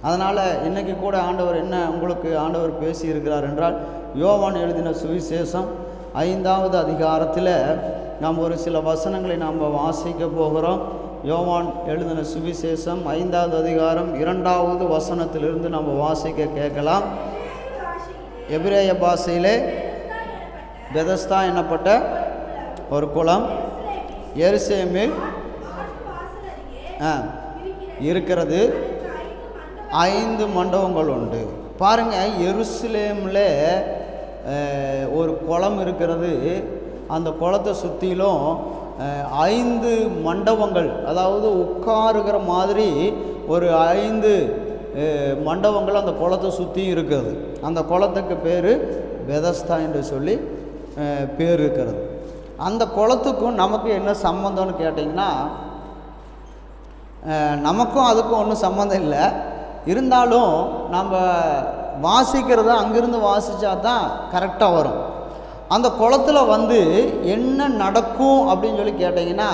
அதனால் இன்றைக்கி கூட ஆண்டவர் என்ன உங்களுக்கு ஆண்டவர் பேசியிருக்கிறார் என்றால், யோவான் எழுதின சுவிசேஷம் 5வது அதிகாரத்தில் நாம் ஒரு சில வசனங்களை நாம் வாசிக்க போகிறோம். யோவான் எழுதின சுவிசேஷம் 5வது அதிகாரம் 2வது வசனத்திலிருந்து நம்ம வாசிக்க கேட்கலாம். எபிரேய பாஷையிலே பெதஸ்தா என்னப்பட்ட ஒரு குளம் எருசலேமில் இருக்கிறது. 5 மண்டபங்கள் உண்டு. பாருங்கள், எருசலேமில் ஒரு குளம் இருக்கிறது. அந்த குளத்தை சுற்றிலும் 5 மண்டபங்கள், அதாவது உட்காருகிற மாதிரி ஒரு 5 மண்டபங்கள் அந்த குளத்தை சுற்றி இருக்கிறது. அந்த குளத்துக்கு பேர் பெதஸ்தா என்று சொல்லி பேர் இருக்கிறது. அந்த குளத்துக்கும் நமக்கு என்ன சம்மந்தம்னு கேட்டிங்கன்னா, நமக்கும் அதுக்கும் ஒன்றும் சம்மந்தம் இல்லை. இருந்தாலும் நம்ம வாசிக்கிறத அங்கிருந்து வாசித்தா தான் கரெக்டாக வரும். அந்த குளத்தில் வந்து என்ன நடக்கும் அப்படின்னு சொல்லி கேட்டிங்கன்னா,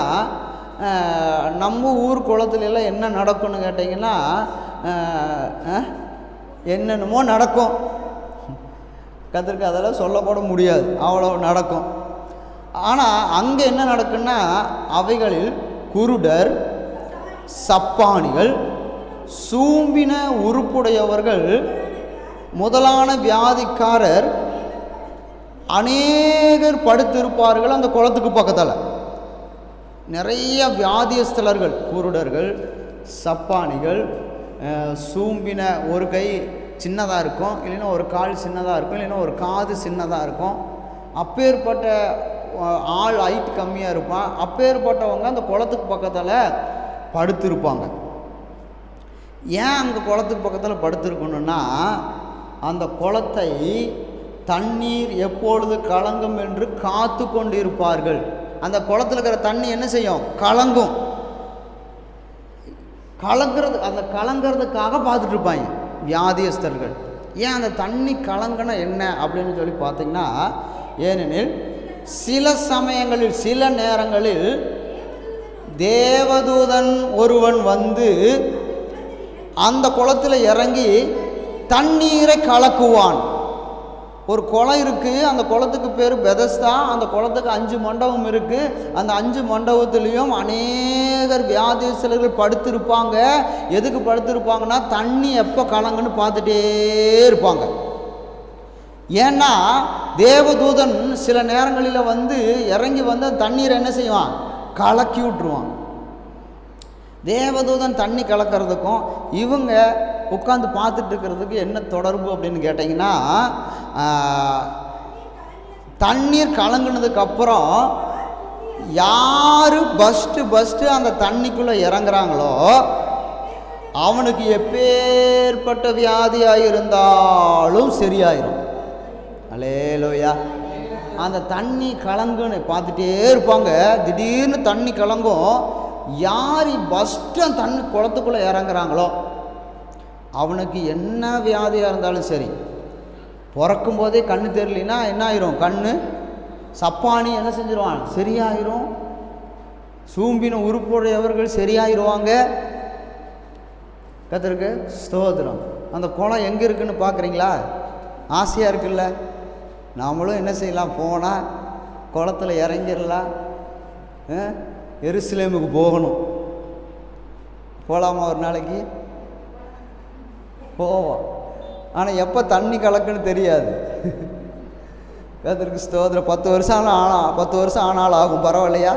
நம்ம ஊர் குளத்துலலாம் என்ன நடக்கும்னு கேட்டிங்கன்னா, என்னென்னமோ நடக்கும். கத்திரிக்காய் அதெல்லாம் சொல்லக்கூட முடியாது, அவ்வளோ நடக்கும். ஆனால் அங்கே என்ன நடக்குன்னா, அவைகளில் குருடர், சப்பானிகள், சூம்பின உறுப்புடையவர்கள் முதலான வியாதிக்காரர் அநேகர் படுத்திருப்பார்கள். அந்த குளத்துக்கு பக்கத்தில் நிறைய வியாதியஸ்தலர்கள், குருடர்கள், சப்பானிகள், சூம்பின, ஒரு கை சின்னதாக இருக்கும், இல்லைன்னா ஒரு கால் சின்னதாக இருக்கும், இல்லைன்னா ஒரு காது சின்னதாக இருக்கும். அப்பேற்பட்ட ஆள் ஹைட் கம்மியாக இருப்பான். அப்பேற்பட்டவங்க அந்த குளத்துக்கு பக்கத்தில் படுத்திருப்பாங்க. ஏன் அங்கே குளத்துக்கு பக்கத்தில் படுத்திருக்கணுன்னா, அந்த குளத்தை தண்ணீர் எப்பொழுது கலங்கும் என்று காத்து கொண்டு இருப்பார்கள். அந்த குளத்தில் இருக்கிற தண்ணி என்ன செய்யும்? கலங்கும். அந்த கலங்கிறதுக்காக பார்த்துட்டு இருப்பாங்க வியாதியஸ்தர்கள். ஏன் அந்த தண்ணி கலங்கினா என்ன அப்படின்னு சொல்லி பார்த்தீங்கன்னா, ஏனெனில் சில சமயங்களில், சில நேரங்களில் தேவதூதன் ஒருவன் வந்து அந்த குளத்தில் இறங்கி தண்ணீரை கலக்குவான். ஒரு குளம் இருக்குது, அந்த குளத்துக்கு பேர் பெதஸ்தா. அந்த குளத்துக்கு 5 மண்டபம் இருக்குது. அந்த 5 மண்டபத்துலேயும் அநேகர் வியாதியஸ்தலர்கள் படுத்திருப்பாங்க. எதுக்கு படுத்திருப்பாங்கன்னா, தண்ணி எப்போ கலங்குன்னு பார்த்துட்டே இருப்பாங்க. ஏன்னா தேவதூதன் சில நேரங்களில் வந்து இறங்கி வந்து தண்ணீரை என்ன செய்வான்? கலக்கி விட்டுருவான். தேவதூதன் தண்ணி கலக்கிறதுக்கும் இவங்க உட்காந்து பார்த்துட்டு இருக்கிறதுக்கு என்ன தொடர்பு அப்படின்னு கேட்டிங்கன்னா, தண்ணீர் கலங்குனதுக்கப்புறம் யார் ஃபஸ்ட்டு அந்த தண்ணிக்குள்ளே இறங்குறாங்களோ அவனுக்கு எப்பேற்பட்ட வியாதியாக இருந்தாலும் சரியாயிரும். அல்லேலூயா. அந்த தண்ணி கலங்குன்னு பார்த்துட்டே இருப்பாங்க. திடீர்னு தண்ணி கலங்கும். யார் ஃபஸ்ட்டு அந்த தண்ணி குளத்துக்குள்ளே இறங்குறாங்களோ அவனுக்கு என்ன வியாதியாக இருந்தாலும் சரி, பிறக்கும் போதே கண்ணு தெரியலனா என்ன ஆயிரும்? கண்ணு சப்பானி என்ன செஞ்சிருவான்? சரியாயிரும். சூம்பின உறுப்புடையவர்கள் சரியாயிருவாங்க. கர்த்தருக்கு ஸ்தோத்திரம். அந்த குளம் எங்கே இருக்குன்னு பார்க்குறீங்களா? ஆசையாக இருக்குல்ல? நாமளும் என்ன செய்யலாம்? போனால் குளத்தில் இறங்கிடலாம். எருசலேமுக்கு போகணும். போகலாமா? ஒரு நாளைக்கு போவோம். ஆனால் எப்போ தண்ணி கலக்குன்னு தெரியாது. கர்த்தருக்கு ஸ்தோத்திரம். 10 வருஷம் ஆனாலும் ஆகும். பரவாயில்லையா?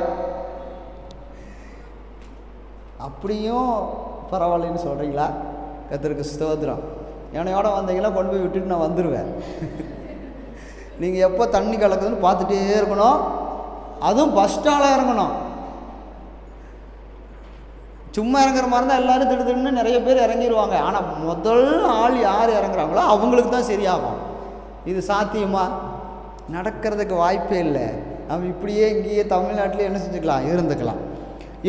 அப்படியும் பரவாயில்லைன்னு சொல்கிறீங்களா? கர்த்தருக்கு ஸ்தோத்திரம். என்னையோட வந்தீங்கன்னா கொண்டு போய் விட்டுட்டு நான் வந்துடுவேன். நீங்கள் எப்போ தண்ணி கலக்குதுன்னு பார்த்துட்டே இருக்கணும். அதுவும் பஸ் ஸ்டாண்டில் இறங்கணும். சும்மா இறங்குற மாதிரி தான் எல்லோரும் திடுன்னு நிறைய பேர் இறங்கிடுவாங்க. ஆனால் முதல் ஆள் யார் இறங்குறாங்களோ அவங்களுக்கு தான் சரியாகும். இது சாத்தியமா? நடக்கிறதுக்கு வாய்ப்பே இல்லை. நம்ம இப்படியே இங்கேயே தமிழ்நாட்டிலே என்ன செஞ்சுக்கலாம்? இருந்துக்கலாம்.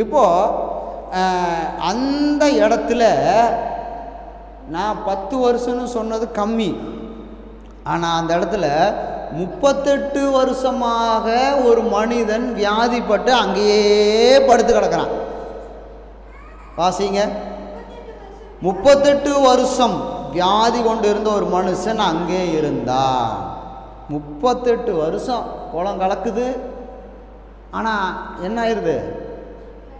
இப்போது அந்த இடத்துல நான் 10 வருஷம்னு சொன்னது கம்மி. ஆனால் அந்த இடத்துல 38 வருஷமாக ஒரு மனிதன் வியாதிப்பட்டு அங்கேயே படுத்து கிடக்கிறான். வாசிங்க. 38 வருஷம் வியாதி கொண்டு இருந்த ஒரு மனுஷன் அங்கே இருந்தான். 38 வருஷம் குளம் கலக்குது. ஆனால் என்ன ஆயிடுது,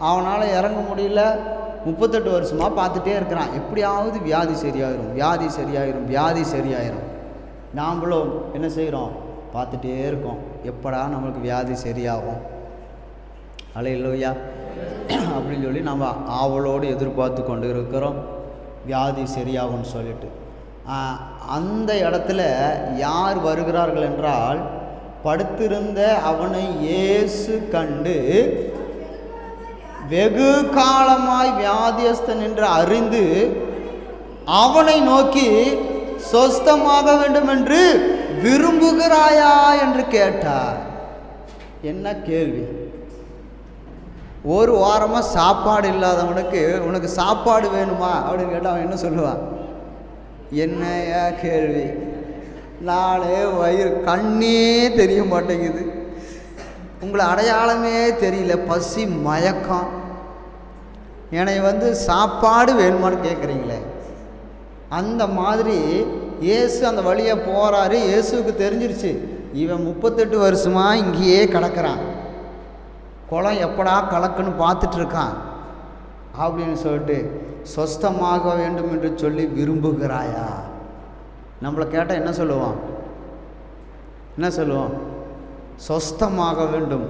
அவனால் இறங்க முடியல. 38 வருஷமாக பார்த்துட்டே இருக்கிறான், எப்படியாவது வியாதி சரியாயிரும், வியாதி சரியாயிரும், வியாதி சரியாயிரும். நாம்ளும் என்ன செய்கிறோம், பார்த்துட்டே இருக்கோம், எப்படா நம்மளுக்கு வியாதி சரியாகும். அல்லேலூயா அப்படின்னு சொல்லி நம்ம ஆவலோடு எதிர்பார்த்து கொண்டு இருக்கிறோம் வியாதி சரியாகும்னு சொல்லிட்டு. அந்த இடத்துல யார் வருகிறார்கள் என்றால், படுத்திருந்த அவனை இயேசு கண்டு வெகு காலமாய் வியாதியஸ்தன் என்று அறிந்து அவனை நோக்கி சொஸ்தமாக வேண்டும் என்று விரும்புகிறாயா என்று கேட்டார். என்ன கேள்வி! ஒரு வாரமாக சாப்பாடு இல்லாதவனுக்கு உனக்கு சாப்பாடு வேணுமா அப்படின்னு கேட்டால் அவன் என்ன சொல்லுவான்? என்னையா கேள்வி, நாளே வயிறு கண்ணே தெரிய மாட்டேங்குது, உங்களை அடையாளமே தெரியல, பசி மயக்கம், என்னை சாப்பாடு வேணுமான்னு கேட்குறீங்களே. அந்த மாதிரி இயேசு அந்த வழியை போகிறாரு. இயேசுக்கு தெரிஞ்சிருச்சு, இவன் 38 வருஷமாக இங்கேயே கிடக்கிறான், குளம் எப்படா கலக்குன்னு பார்த்துட்ருக்கான் அப்படின்னு சொல்லிட்டு, சொஸ்தமாக வேண்டும் என்று சொல்லி விரும்புகிறாயா? நம்மளை கேட்டால் என்ன சொல்லுவோம்? என்ன சொல்லுவோம்? சொஸ்தமாக வேண்டும்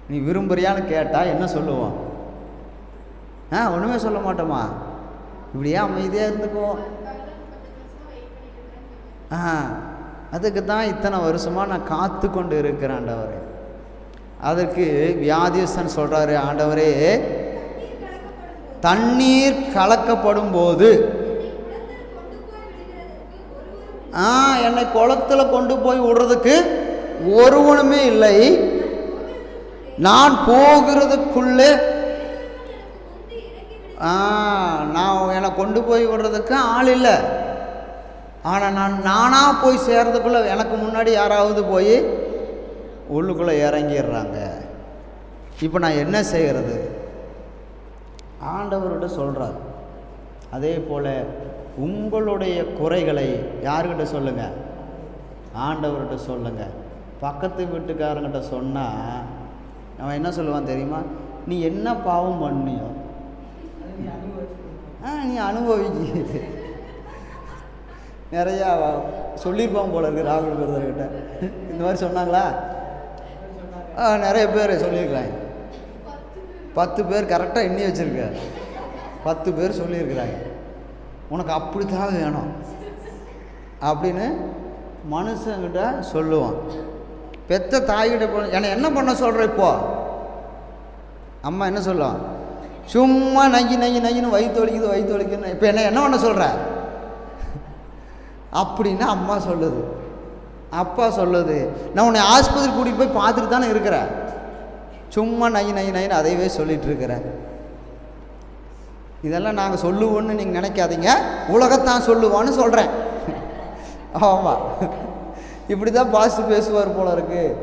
நீ விரும்புறியான்னு கேட்டால் என்ன சொல்லுவோம்? ஒன்றுமே சொல்ல மாட்டோமா? இப்படியே அமைதியாக இருந்துக்குவோம். அதுக்கு தான் இத்தனை வருஷமாக நான் காத்து கொண்டு இருக்கிறேன் ஆண்டவரே. அதற்கு வியாதியஸ்தன் சொல்கிறாரு, ஆண்டவரே தண்ணீர் கலக்கப்படும் போது என்னை குளத்தில் கொண்டு போய் விடுறதுக்கு ஒருவனுமே இல்லை, நான் போகிறதுக்குள்ளே நான் என்னை கொண்டு போய் விடுறதுக்கு ஆள் இல்லை, ஆனால் நானாக போய் சேர்றதுக்குள்ளே எனக்கு முன்னாடி யாராவது போய் உள்ளுக்குள்ளே இறங்கிடுறாங்க. இப்போ நான் என்ன செய்கிறது? ஆண்டவர்கிட்ட சொல்கிறார். அதே போல் உங்களுடைய குறைகளை யாருக்கிட்ட சொல்லுங்கள்? ஆண்டவர்கிட்ட சொல்லுங்கள். பக்கத்து வீட்டுக்காரங்கிட்ட சொன்னால் அவன் என்ன சொல்லுவான் தெரியுமா? நீ என்ன பாவம் பண்ணியோ நீ அனுபவிக்க. நிறையா சொல்லியிருப்பான் போல இருக்கு ராகுல் பிரதர்கிட்ட. இந்த மாதிரி சொன்னாங்களா? நிறைய பேர் சொல்லியிருக்கிறாங்க. 10 பேர் கரெக்டாக எண்ணி வச்சுருக்க. 10 பேர் சொல்லியிருக்கிறாங்க, உனக்கு அப்படித்தான் வேணும் அப்படின்னு மனுஷங்கிட்ட சொல்லுவான். பெத்த தாய்கிட்ட என்னை என்ன பண்ண சொல்கிற? இப்போ அம்மா என்ன சொல்லுவான்? சும்மா நகி நகி நகின்னு வயிற்று வலிக்குதுன்னு இப்போ என்ன பண்ண சொல்கிற அப்படின்னு அம்மா சொல்லுது. அப்பா சொல்லுது, நான் உன்னை ஆஸ்பத்திரி கூட்டிகிட்டு போய் பார்த்துட்டு தானே இருக்கிறேன், சும்மா நகி நகி நகின்னு அதையவே சொல்லிகிட்டு இருக்கிறேன். இதெல்லாம் நாங்கள் சொல்லுவோன்னு நீங்கள் நினைக்காதீங்க, உலகத்தான் சொல்லுவான்னு சொல்கிறேன். ஆமாம், இப்படி தான் பாஸ்டர் பேசுவார் போல இருக்குது,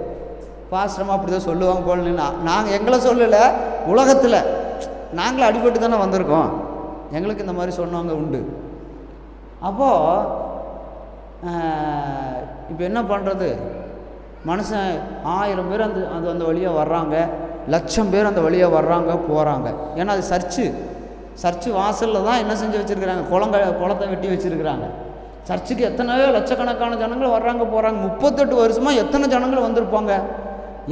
பாஸ்டரமாக அப்படி தான் சொல்லுவாங்க போல. நாங்கள் எங்களை சொல்லலை, உலகத்தில் நாங்களும் அடிபட்டு தானே வந்திருக்கோம், எங்களுக்கு இந்த மாதிரி சொன்னவங்க உண்டு. அப்போது இப்போ என்ன பண்ணுறது? மனுஷன் 1000 பேர் அந்த வழியாக வர்றாங்க, 1,00,000 பேர் அந்த வழியாக வர்றாங்க போகிறாங்க. ஏன்னா அது சர்ச்சு வாசலில் தான் என்ன செஞ்சு வச்சுருக்கிறாங்க? குளத்தை வெட்டி வச்சுருக்கிறாங்க. சர்ச்சுக்கு எத்தனையோ லட்சக்கணக்கான ஜனங்கள் வர்றாங்க போகிறாங்க. 38 வருஷமாக எத்தனை ஜனங்கள் வந்திருப்பாங்க?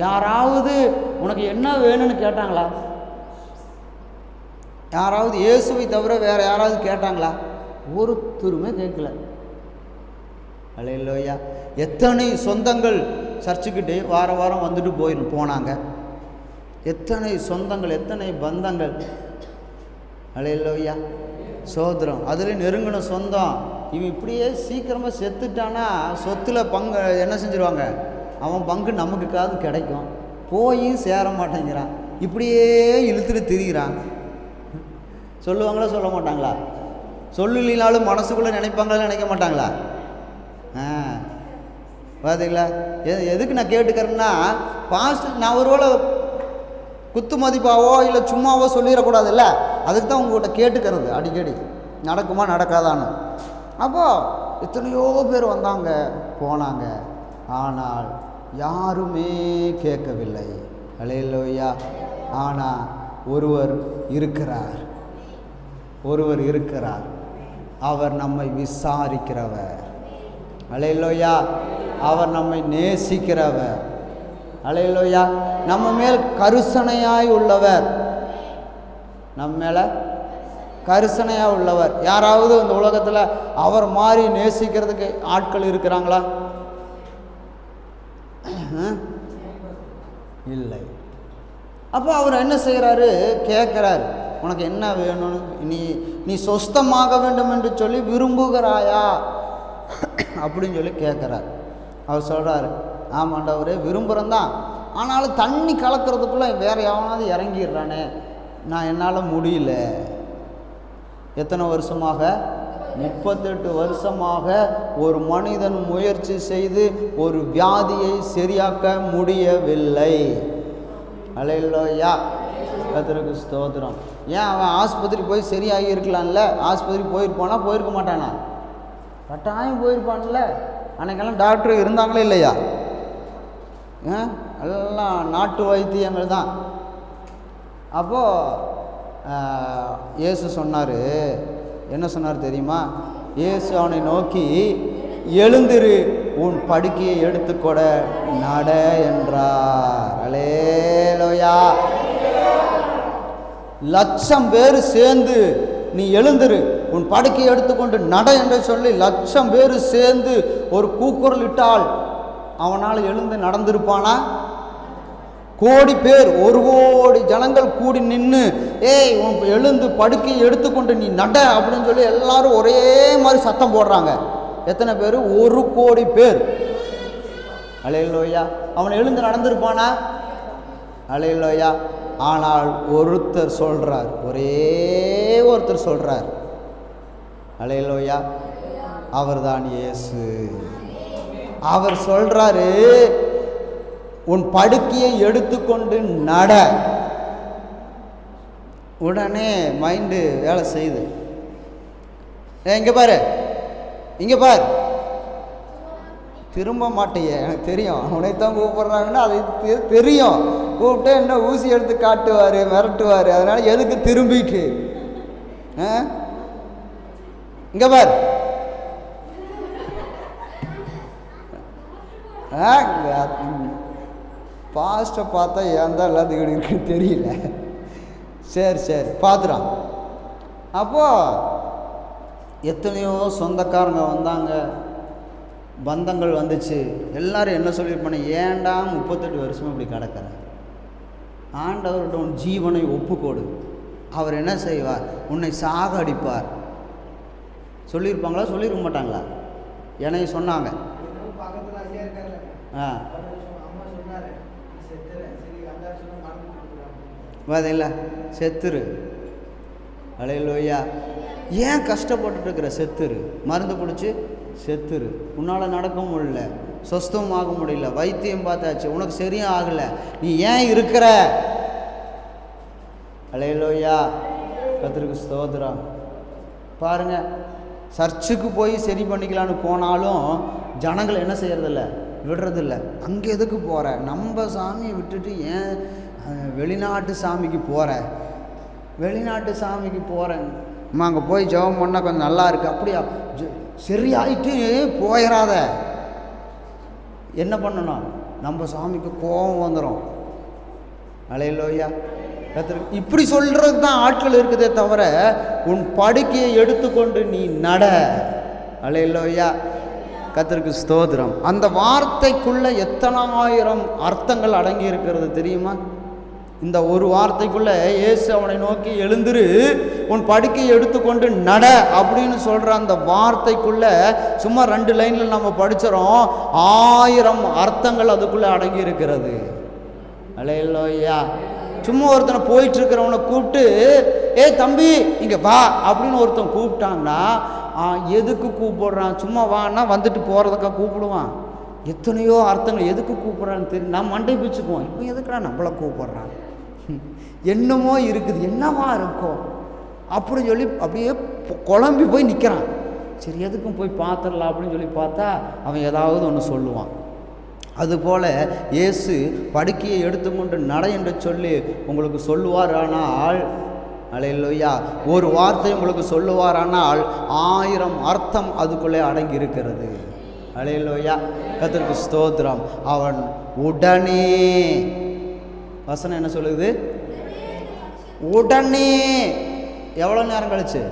யாராவது உனக்கு என்ன வேணும்னு கேட்டாங்களா? யாராவது இயேசுவை தவிர வேறு யாராவது கேட்டாங்களா? ஒருத்தருமே கேட்கல. அல்லேலூயா. எத்தனை சொந்தங்கள் சர்ச்சுக்கிட்டே வாரம் வந்துட்டு போனாங்க. எத்தனை சொந்தங்கள், எத்தனை பந்தங்கள். அல்லேலூயா, சோதரம். அதில் நெருங்கின சொந்தம். இவன் இப்படியே சீக்கிரமாக செத்துட்டானா சொத்தில் பங்கு என்ன செஞ்சுருவாங்க? அவன் பங்கு நமக்குக்காவது கிடைக்கும். போய் சேர மாட்டேங்கிறான், இப்படியே இழுத்துட்டு திரிகிறான். சொல்லுவாங்களா சொல்ல மாட்டாங்களா? சொல்லலினாலும் மனசுக்குள்ளே நினைப்பாங்களா நினைக்க மாட்டாங்களா? பார்த்தீங்களா? எதுக்கு நான் கேட்டுக்கிறேன்னா, பாஸ்ட் நான் ஒருவேளை குத்து மதிப்பாவோ இல்லை சும்மாவோ சொல்லிடக்கூடாதுல்ல. அதுக்கு தான் உங்கள்கிட்ட கேட்டுக்கிறது அடிக்கடி, நடக்குமா நடக்காதான்னு. அப்போது எத்தனையோ பேர் வந்தாங்க போனாங்க, ஆனால் யாருமே கேட்கவில்லை. அல்லேலூயா. ஆனால் ஒருவர் இருக்கிறார், ஒருவர் இருக்கிறார், அவர் நம்மை விசாரிக்கிறவர். அல்லேலூயா. அவர் நம்மை நேசிக்கிறவர். அல்லேலூயா. நம்ம மேல் கருசனையாய் உள்ளவர், நம்ம மேலே கருசனையாக உள்ளவர். யாராவது இந்த உலகத்தில் அவர் மாதிரி நேசிக்கிறதுக்கு ஆட்கள் இருக்கிறாங்களா? இல்லை. அப்போ அவர் என்ன செய்கிறாரு? கேட்குறாரு, உனக்கு என்ன வேணும்னு, நீ சொஸ்தமாக வேண்டும் என்று சொல்லி விரும்புகிறாயா அப்படின்னு சொல்லி கேட்குறாரு. அவர் சொல்கிறாரு, ஆமாண்டவரே விரும்புகிறேன் தான், ஆனாலும் தண்ணி கலக்கிறதுக்குள்ளே வேறு எவனாவது இறங்கிடுறானே, நான் என்னால் முடியல. எத்தனை வருஷமாக? 38 வருஷமாக ஒரு மனிதன் முயற்சி செய்து ஒரு வியாதியை சரியாக்க முடியவில்லை. அல்லேலூயா. கர்த்தருக்கு ஸ்தோத்திரம். ஏன் அவன் ஆஸ்பத்திரி போய் சரியாகி இருக்கலாம்ல? ஆஸ்பத்திரி போயிருப்பானா? போயிருக்க மாட்டானா? கட்டாயம் போயிருப்பான்ல. அன்றைக்கெல்லாம் டாக்டர் இருந்தாங்களே இல்லையா? எல்லாம் நாட்டு வைத்தியங்கள் தான். அப்போது இயேசு சொன்னார், என்ன சொன்னார் தெரியுமா? இயேசு அவனை நோக்கி, எழுந்திரு, உன் படுக்கையை எடுத்துக்கொட நட என்றார். அல்லேலூயா. 1,00,000 பேர் சேர்ந்து நீ எழுந்திரு, உன் படுக்கையை எடுத்துக்கொண்டு நட என்று சொல்லி 1,00,000 பேர் சேர்ந்து ஒரு கூக்குரல் இட்டால் அவனால் எழுந்து நடந்திருப்பானா? கோடி பேர், 1 கோடி ஜனங்கள் கூடி நின்று, ஏய் உன் எழுந்து படுக்கையை எடுத்துக்கொண்டு நீ நட அப்படின்னு சொல்லி எல்லாரும் ஒரே மாதிரி சத்தம் போடுறாங்க. எத்தனை பேர்? 1 கோடி பேர். அல்லேலூயா. அவன் எழுந்து நடந்திருப்பானா? அல்லேலூயா. ஆனால் ஒருத்தர் சொல்றார், ஒரே ஒருத்தர் சொல்றார், அல்லேலூயா, அவர்தான் இயேசு. அவர் சொல்றாரு, உன் படுக்கையை எடுத்துக்கொண்டு நட. உடனே மைண்டு வேலை செய்யுது. இங்கே பாரு, இங்கே பாரு, திரும்ப மாட்டேயே, எனக்கு தெரியும் உனைத்தான் கூப்பிட்றாங்கன்னா அது தெரியும். கூப்பிட்டு என்ன ஊசி எடுத்து காட்டுவார், மிரட்டுவார். அதனால் எதுக்கு திரும்பிட்டு? இங்கே பார், பாஸ்ட்டை பார்த்தா ஏன் தான் எல்லாத்துக்கும் இருக்குன்னு தெரியல. சரி சரி பார்த்துறான். அப்போது எத்தனையோ சொந்தக்காரங்க வந்தாங்க, பந்தங்கள் வந்துச்சு. எல்லோரும் என்ன சொல்லியிருப்பானே, ஏன்டா 38 வருஷமாக இப்படி கிடக்கிற, ஆண்டவர்கிட்ட உன் ஜீவனை ஒப்புக்கோடு, அவர் என்ன செய்வார், உன்னை சாக அடிப்பார். சொல்லியிருப்பாங்களா? சொல்லியிருக்க மாட்டாங்களா? என்னைய சொன்னாங்க. இல்லை செத்துரு. அல்லேலூயா. ஏன் கஷ்டப்பட்டுட்டு இருக்கிற? செத்துரு. மருந்து பிடிச்சி செத்துரு. உன்னால் நடக்க முடியல, சொஸ்தம் ஆக முடியல, வைத்தியம் பார்த்தாச்சு, உனக்கு சரியும் ஆகலை, நீ ஏன் இருக்கிற? அல்லேலூயா. கர்த்தருக்கு ஸ்தோத்திரம். பாருங்க, சர்ச்சுக்கு போய் சரி பண்ணிக்கலான்னு போனாலும் ஜனங்கள் என்ன செய்யறதில்ல, விடுறதில்ல. அங்கே எதுக்கு போகிற? நம்ம சாமியை விட்டுட்டு ஏன் வெளிநாட்டு சாமிக்கு போகிற? வெளிநாட்டு சாமிக்கு போகிறேன், அம்மா அங்கே போய் ஜெபம் பண்ணால் கொஞ்சம் நல்லா இருக்குது. அப்படியா? சரியாயிட்டு போயிடாத. என்ன பண்ணணும்? நம்ம சாமிக்கு கோபம் வந்துடும். அல்லேலூயா. இப்படி சொல்கிறது தான் ஆட்கள் இருக்குதே தவிர, உன் படுக்கையை எடுத்துக்கொண்டு நீ நட. அல்லேலூயா. கர்த்தருக்கு ஸ்தோத்திரம். அந்த வார்த்தைக்குள்ளே எத்தனாயிரம் அர்த்தங்கள் அடங்கி இருக்கிறது தெரியுமா? இந்த ஒரு வார்த்தைக்குள்ளே இயேசு அவனை நோக்கி, எழுந்திரு, உன் படுக்கையை எடுத்துக்கொண்டு நட அப்படின்னு சொல்கிற அந்த வார்த்தைக்குள்ளே சும்மா 2 லைனில் நம்ம படிச்சிடறோம், 1000 அர்த்தங்கள் அதுக்குள்ளே அடங்கி இருக்கிறது. அல்லேலூயா. சும்மா ஒருத்தனை போயிட்டுருக்கிறவனை கூப்பிட்டு, ஏ தம்பி இங்கே வா அப்படின்னு ஒருத்தன் கூப்பிட்டாங்கன்னா எதுக்கு கூப்பிடுறான்? சும்மா வான்னா வந்துட்டு போகிறதுக்காக கூப்பிடுவான். எத்தனையோ அர்த்தங்கள். எதுக்கு கூப்பிட்றான்னு தெரியும். நான் மண்டை பிச்சுக்குவோம், இப்போ எதுக்குடா நம்மளை கூப்பிட்றான்? என்னமோ இருக்குது. என்னவா இருக்கும்? அப்படின்னு சொல்லி அப்படியே குழம்பி போய் நிற்கிறான். சரி, எதுக்கும் போய் பார்த்துடலாம் அப்படின்னு சொல்லி பார்த்தா அவன் ஏதாவது ஒன்று சொல்லுவான். அதுபோல் இயேசு படுக்கையை எடுத்துக்கொண்டு நட என்று சொல்லி உங்களுக்கு சொல்லுவார். ஆனால் அல்லேலூயா, ஒரு வார்த்தை உங்களுக்கு சொல்லுவார், ஆனால் 1000 அர்த்தம் அதுக்குள்ளே அடங்கி இருக்கிறது. அல்லேலூயா, கர்த்தருக்கு ஸ்தோத்திரம். அவன் உடனே, வசனம் என்ன சொல்லுது? உடனே. எவ்வளோ நேரம் கழிச்சு?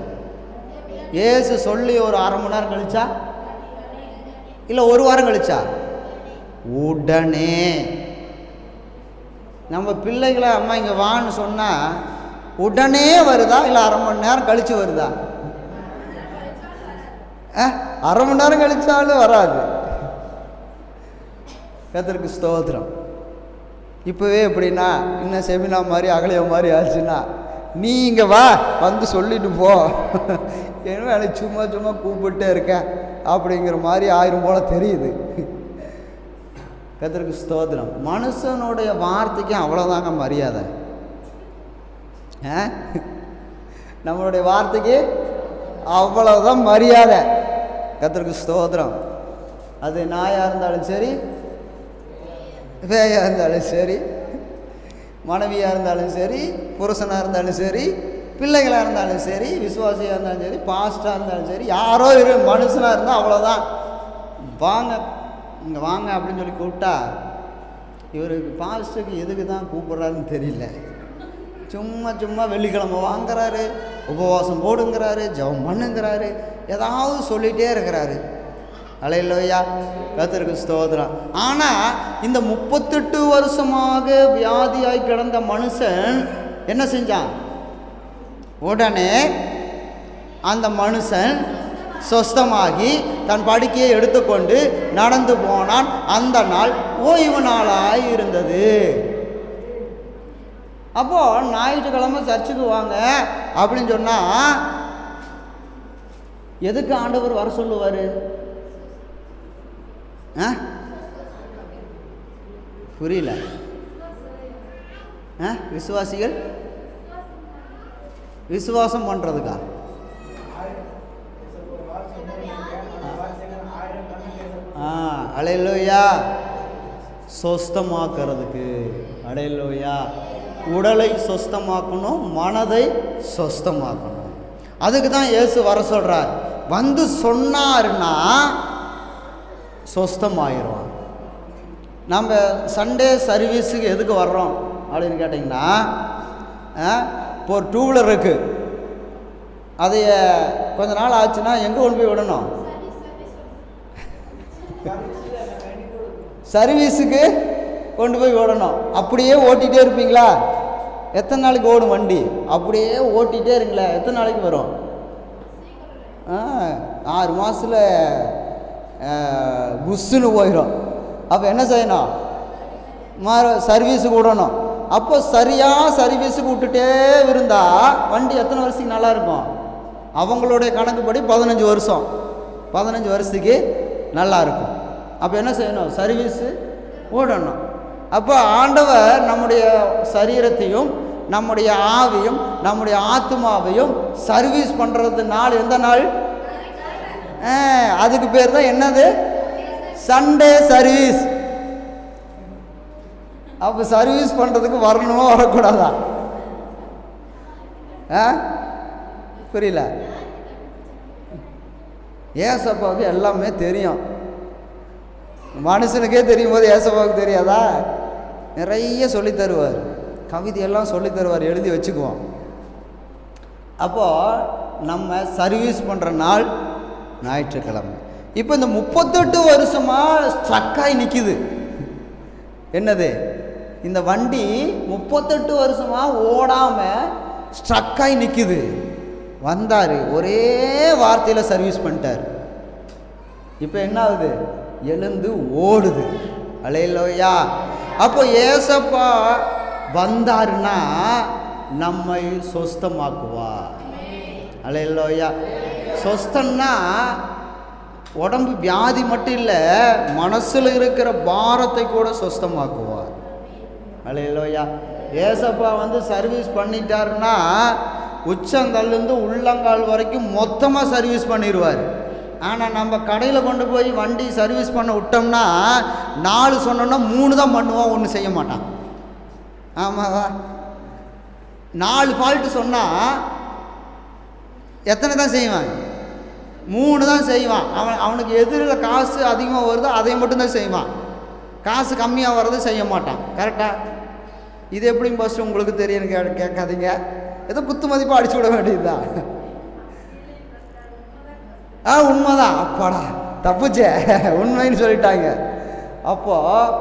இயேசு சொல்லி ஒரு அரை மணி நேரம் கழிச்சா, இல்லை ஒரு வாரம் கழிச்சா? உடனே. நம்ம பிள்ளைகளை அம்மா இங்கே வான்னு சொன்னால் உடனே வருதா, இல்லை அரை மணி நேரம் கழித்து வருதா? அரை மணி நேரம் கழிச்சாலும் வராது. கர்த்தருக்கு ஸ்தோத்திரம். இப்போவே எப்படின்னா, இன்னும் செமினா மாதிரி அகலைய மாதிரி ஆச்சுன்னா, நீ இங்கே வா, வந்து சொல்லிட்டு போ, ஏன்னா எனக்கு சும்மா சும்மா கூப்பிட்டே இருக்கேன் அப்படிங்கிற மாதிரி ஆயிரம் போல் தெரியுது. கர்த்தருக்கு ஸ்தோத்திரம். மனுஷனுடைய வார்த்தைக்கு அவ்வளோதாங்க மரியாதை. நம்மளுடைய வார்த்தைக்கு அவ்வளோதான் மரியாதை. கர்த்தருக்கு ஸ்தோத்திரம். அது நாயாக இருந்தாலும் சரி, வேயாக இருந்தாலும் சரி, மனைவியாக இருந்தாலும் சரி, புருஷனாக இருந்தாலும் சரி, பிள்ளைகளாக இருந்தாலும் சரி, விசுவாசியாக இருந்தாலும் சரி, பாஸ்டாக இருந்தாலும் சரி, யாரோ மனுஷனாக இருந்தால் அவ்வளோதான். வாங்க இங்கே வாங்க அப்படின்னு சொல்லி கூப்பிட்டா, இவருக்கு பாஸ்டருக்கு எதுக்கு தான் கூப்பிட்றாருன்னு தெரியல. சும்மா சும்மா வெள்ளிக்கிழமை வாங்குறாரு, உபவாசம் போடுங்கிறாரு, ஜெபம் பண்ணுங்கிறாரு, ஏதாவது சொல்லிகிட்டே இருக்கிறாரு. அல்லேலூயா, கர்த்தருக்கு ஸ்தோத்திரம். ஆனால் இந்த 38 வருஷமாக வியாதியாய் கிடந்த மனுஷன் என்ன செஞ்சான்? உடனே அந்த மனுஷன் சொஸ்தமாகி தன் படுக்கையை எடுத்துக்கொண்டு நடந்து போனான். அந்த நாள் ஓய்வு நாளாய் இருந்தது. அப்போது ஞாயிற்றுக்கிழமை சர்ச்சுக்கு வாங்க அப்படின்னு சொன்னால் எதுக்கு ஆண்டவர் வர சொல்லுவார்? புரியல. விசுவாசிகள் விசுவாசம் பண்ணுறதுக்கா? அல்லேலூயா, சொஸ்தமாக்குறதுக்கு. அல்லேலூயா, உடலை சொஸ்தமாக்கணும், மனதை சொஸ்தமாக்கணும். அதுக்கு தான் இயேசு வர சொல்கிறார். வந்து சொன்னார்னா சொஸ்தமாயிடுவான். நம்ம சண்டே சர்வீஸுக்கு எதுக்கு வர்றோம் அப்படின்னு கேட்டிங்கன்னா, இப்போ ஒரு 2 வீலர் இருக்குது, அதைய கொஞ்ச நாள் ஆச்சுன்னா எங்கே கொண்டு போய் விடணும்? சர்வீஸுக்கு கொண்டு போய் விடணும். அப்படியே ஓட்டிகிட்டே இருப்பீங்களா? எத்தனை நாளைக்கு ஓடும் வண்டி? அப்படியே ஓட்டிகிட்டே இருங்களே, எத்தனை நாளைக்கு வரும்? 6 மாதத்தில் புஷ்ஷுன்னு போயிடும். அப்போ என்ன செய்யணும்? சர்வீஸுக்கு விடணும். அப்போ சரியாக சர்வீஸுக்கு விட்டுட்டே இருந்தால் வண்டி எத்தனை வருஷத்துக்கு நல்லாயிருக்கும்? அவங்களுடைய கணக்குப்படி 15 வருஷம். 15 வருஷத்துக்கு நல்லாயிருக்கும். அப்போ என்ன செய்யணும்? சர்வீஸு ஓடணும். அப்போ ஆண்டவர் நம்முடைய சரீரத்தையும் நம்முடைய ஆவியும் நம்முடைய ஆத்மாவையும் சர்வீஸ் பண்ணுறது நாள் எந்த நாள்? அதுக்கு பேர் தான் என்னது? Sunday service. அப்போ சர்வீஸ் பண்ணுறதுக்கு வரணுமா வரக்கூடாதா? புரியல. ஏசப்பாவுக்கு எல்லாமே தெரியும். மனுஷனுக்கே தெரியும் போது ஏசப்பாவுக்கு தெரியாதா? நிறைய சொல்லி தருவார், கவிதையெல்லாம் சொல்லி தருவார், எழுதி வச்சுக்குவோம். அப்போது நம்ம சர்வீஸ் பண்ணுற நாள் ஞாயிற்றுக்கிழமை. இப்போ இந்த 38 வருஷமாக ஸ்ட்ரக்காகி நிற்கிது. என்னது? இந்த வண்டி 38 வருஷமாக ஓடாமல் ஸ்ட்ரக்காகி நிற்கிது. வந்தார், ஒரே வார்த்தையில் சர்வீஸ் பண்ணிட்டார். இப்போ என்ன ஆகுது? எழுந்து ஓடுது. அல்லேலூயா. அப்போ ஏசப்பா வந்தாருன்னா நம்மை சொஸ்தமாக்குவா. அல்லேலூயா. சொஸ்தம்னா உடம்பு வியாதி மட்டும் இல்லை, மனசில் இருக்கிற பாரத்தை கூட சொஸ்தமாக்குவார். அல்லேலூயா. ஏசப்பா வந்து சர்வீஸ் பண்ணிட்டாருன்னா உச்சந்தல்லேருந்து உள்ளங்கால் வரைக்கும் மொத்தமாக சர்வீஸ் பண்ணிடுவார். ஆனால் நம்ம கடையில் கொண்டு போய் வண்டி சர்வீஸ் பண்ண விட்டோம்னா 4 சொன்னோன்னா 3 தான் பண்ணுவோம், 1 செய்ய மாட்டான். ஆமாவா? 4 ஃபால்ட்டு சொன்னால் எத்தனை தான் செய்வான்? 3 தான் செய்வான். அவனுக்கு எதிரில் காசு அதிகமாக வருதோ அதை மட்டும்தான் செய்வான், காசு கம்மியாக வர்றது செய்ய மாட்டான். கரெக்டாக? இது எப்படிங்க ஃபஸ்ட்டு உங்களுக்கு தெரியும் கேட்காதீங்க, ஏதோ குத்து மதிப்பாக அடிச்சு விட வேண்டியதுதான். உண்மைதான். அப்பாடா தப்புச்சே, உண்மைன்னு சொல்லிட்டாங்க. அப்போது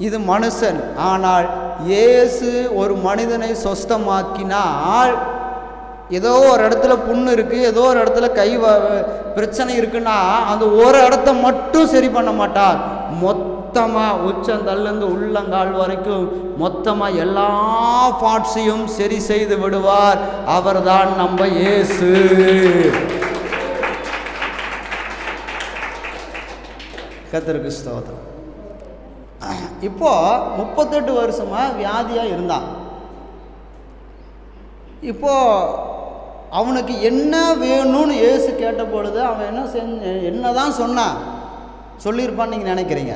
இது மனுஷன். ஆனால் இயேசு ஒரு மனிதனை சொஸ்தமாக்கினால், ஏதோ ஒரு இடத்துல புண்ணு இருக்குது, ஏதோ ஒரு இடத்துல கை பிரச்சனை இருக்குன்னா அந்த ஒரு இடத்த மட்டும் சரி பண்ண மாட்டார். மொத்தமாக உச்சந்தல்லேருந்து உள்ளங்கால் வரைக்கும் மொத்தமாக எல்லா பார்ட்ஸையும் சரி செய்து விடுவார். அவர்தான் நம்ம இயேசு. கர்த்தருக்கு ஸ்தோத்திரம். இப்போ 38 வருஷமாக வியாதியாக இருந்தான். இப்போ அவனுக்கு என்ன வேணும்னு இயேசு கேட்ட பொழுது அவன் என்ன தான் சொன்னான், சொல்லியிருப்பான்னு நீங்கள் நினைக்கிறீங்க?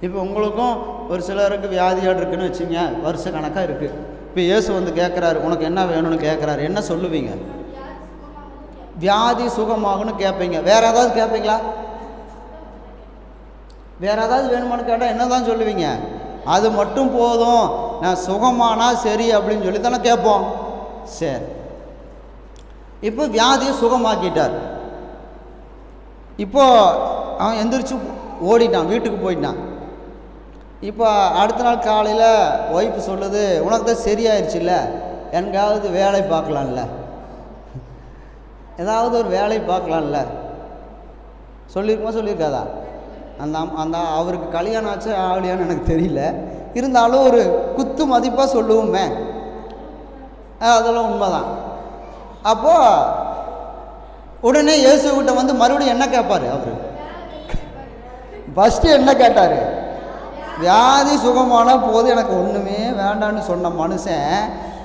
இப்போ உங்களுக்கும் ஒரு சிலருக்கு வியாதியாக இருக்குன்னு வச்சுங்க, வருஷ கணக்காக இருக்குது. இப்போ இயேசு வந்து கேட்குறாரு, உனக்கு என்ன வேணும்னு கேட்குறாரு, என்ன சொல்லுவீங்க? வியாதி சுகமாகுன்னு கேட்பீங்க. வேறு ஏதாவது கேட்பீங்களா? வேறு ஏதாவது வேணுமான்னு கேட்டால் என்ன தான் சொல்லுவீங்க? அது மட்டும் போதும், நான் சுகமானா சரி அப்படின்னு சொல்லி தானே கேட்போம். சரி, இப்போ வியாதியை சுகமாக்கிட்டார். இப்போ அவன் எந்திரிச்சு ஓடிட்டான், வீட்டுக்கு போயிட்டான். இப்போ அடுத்த நாள் காலையில் ஒய்ஃபு சொல்லுது, உனக்கு தான் சரியாயிடுச்சுல்ல, எனக்காவது வேலை பார்க்கலாம்ல, ஏதாவது ஒரு வேலை பார்க்கலாம்ல. சொல்லியிருக்குமா சொல்லியிருக்காதா? அந்த அவருக்கு கல்யாணம் ஆச்சு ஆகலையான்னு எனக்கு தெரியல, இருந்தாலும் ஒரு குத்து மதிப்பாக சொல்லுவோமே, அதெல்லாம் உண்மைதான். அப்போது உடனே இயேசுகிட்ட வந்து மறுபடியும் என்ன கேட்பார்? அவர் ஃபஸ்ட்டு என்ன கேட்டார்? வியாதி சுகமான போது எனக்கு ஒன்றுமே வேண்டான்னு சொன்ன மனுஷன்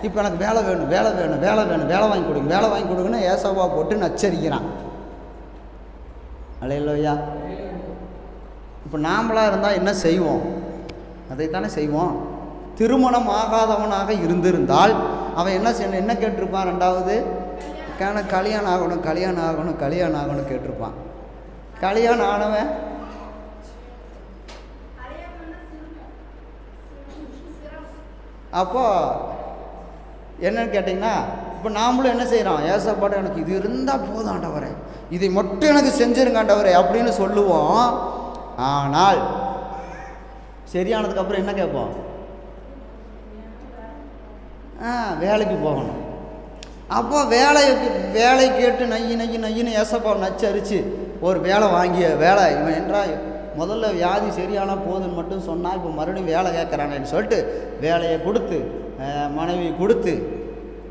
இப்போ எனக்கு வேலை வேணும், வேலை வேணும், வேலை வேணும், வேலை வாங்கி கொடுங்க, வேலை வாங்கி கொடுங்கன்னு ஏசவா போட்டு நச்சரிக்கிறான். அல்லேலூயா. இப்போ நாமளாக இருந்தால் என்ன செய்வோம்? அதைத்தானே செய்வோம். திருமணம் ஆகாதவனாக இருந்திருந்தால் அவன் என்ன செய்யணும்? என்ன கேட்டிருப்பான்? ரெண்டாவது கல்யாணம் ஆகணும், கல்யாணம் ஆகணும், கல்யாணம் ஆகணும் கேட்டிருப்பான். கல்யாணம் ஆனவன் அப்போ என்னன்னு கேட்டிங்கன்னா, இப்போ நாமளும் என்ன செய்கிறோம்? ஏசப்பாடு எனக்கு இது இருந்தால் போதும் ஆண்டவரே, இதை மட்டும் எனக்கு செஞ்சுருங்க ஆண்டவரே அப்படின்னு சொல்லுவோம். ஆனால் சரியானதுக்கப்புறம் என்ன கேட்போம்? வேலைக்கு போகணும். அப்போ வேலை கேட்டு நையின்னு ஏசப்பா நச்சரித்து ஒரு வேலை வாங்கிய வேலை இவன் என்றால் முதல்ல வியாதி சரியான போதுன்னு மட்டும் சொன்னால் இப்போ மறுபடியும் வேலை கேட்குறானேன்னு சொல்லிட்டு வேலையை கொடுத்து மனைவி கொடுத்து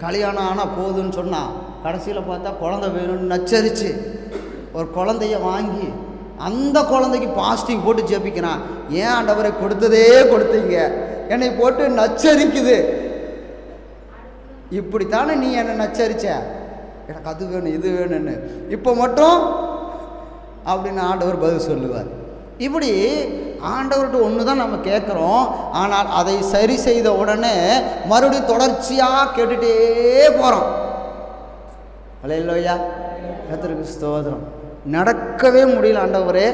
கல்யாணம் ஆனால் போதுன்னு சொன்னான். கடைசியில் பார்த்தா குழந்தை வேணும்னு நச்சரித்து ஒரு குழந்தைய வாங்கி அந்த குழந்தைக்கு பாஸ்டிங் போட்டு ஜெபிக்கிறான். ஏன் ஆண்டவரை கொடுத்ததே கொடுத்தீங்க, என்னை போட்டு நச்சரிக்குது. இப்படித்தானே நீ என்னை நச்சரிச்ச, எனக்கு அது வேணும் இது வேணும்னு, இப்போ மட்டும் அப்படின்னு ஆண்டவர் பதில் சொல்லுவார். இப்படி ஆண்டவர்கிட்ட ஒன்று தான் நம்ம கேட்குறோம். ஆனால் அதை சரி செய்த உடனே மறுபடியும் தொடர்ச்சியாக கேட்டுகிட்டே போகிறோம். அல்லேலூயா. கர்த்தருக்கு ஸ்தோத்திரம். நடக்கவே முடியல, ஆண்டவரே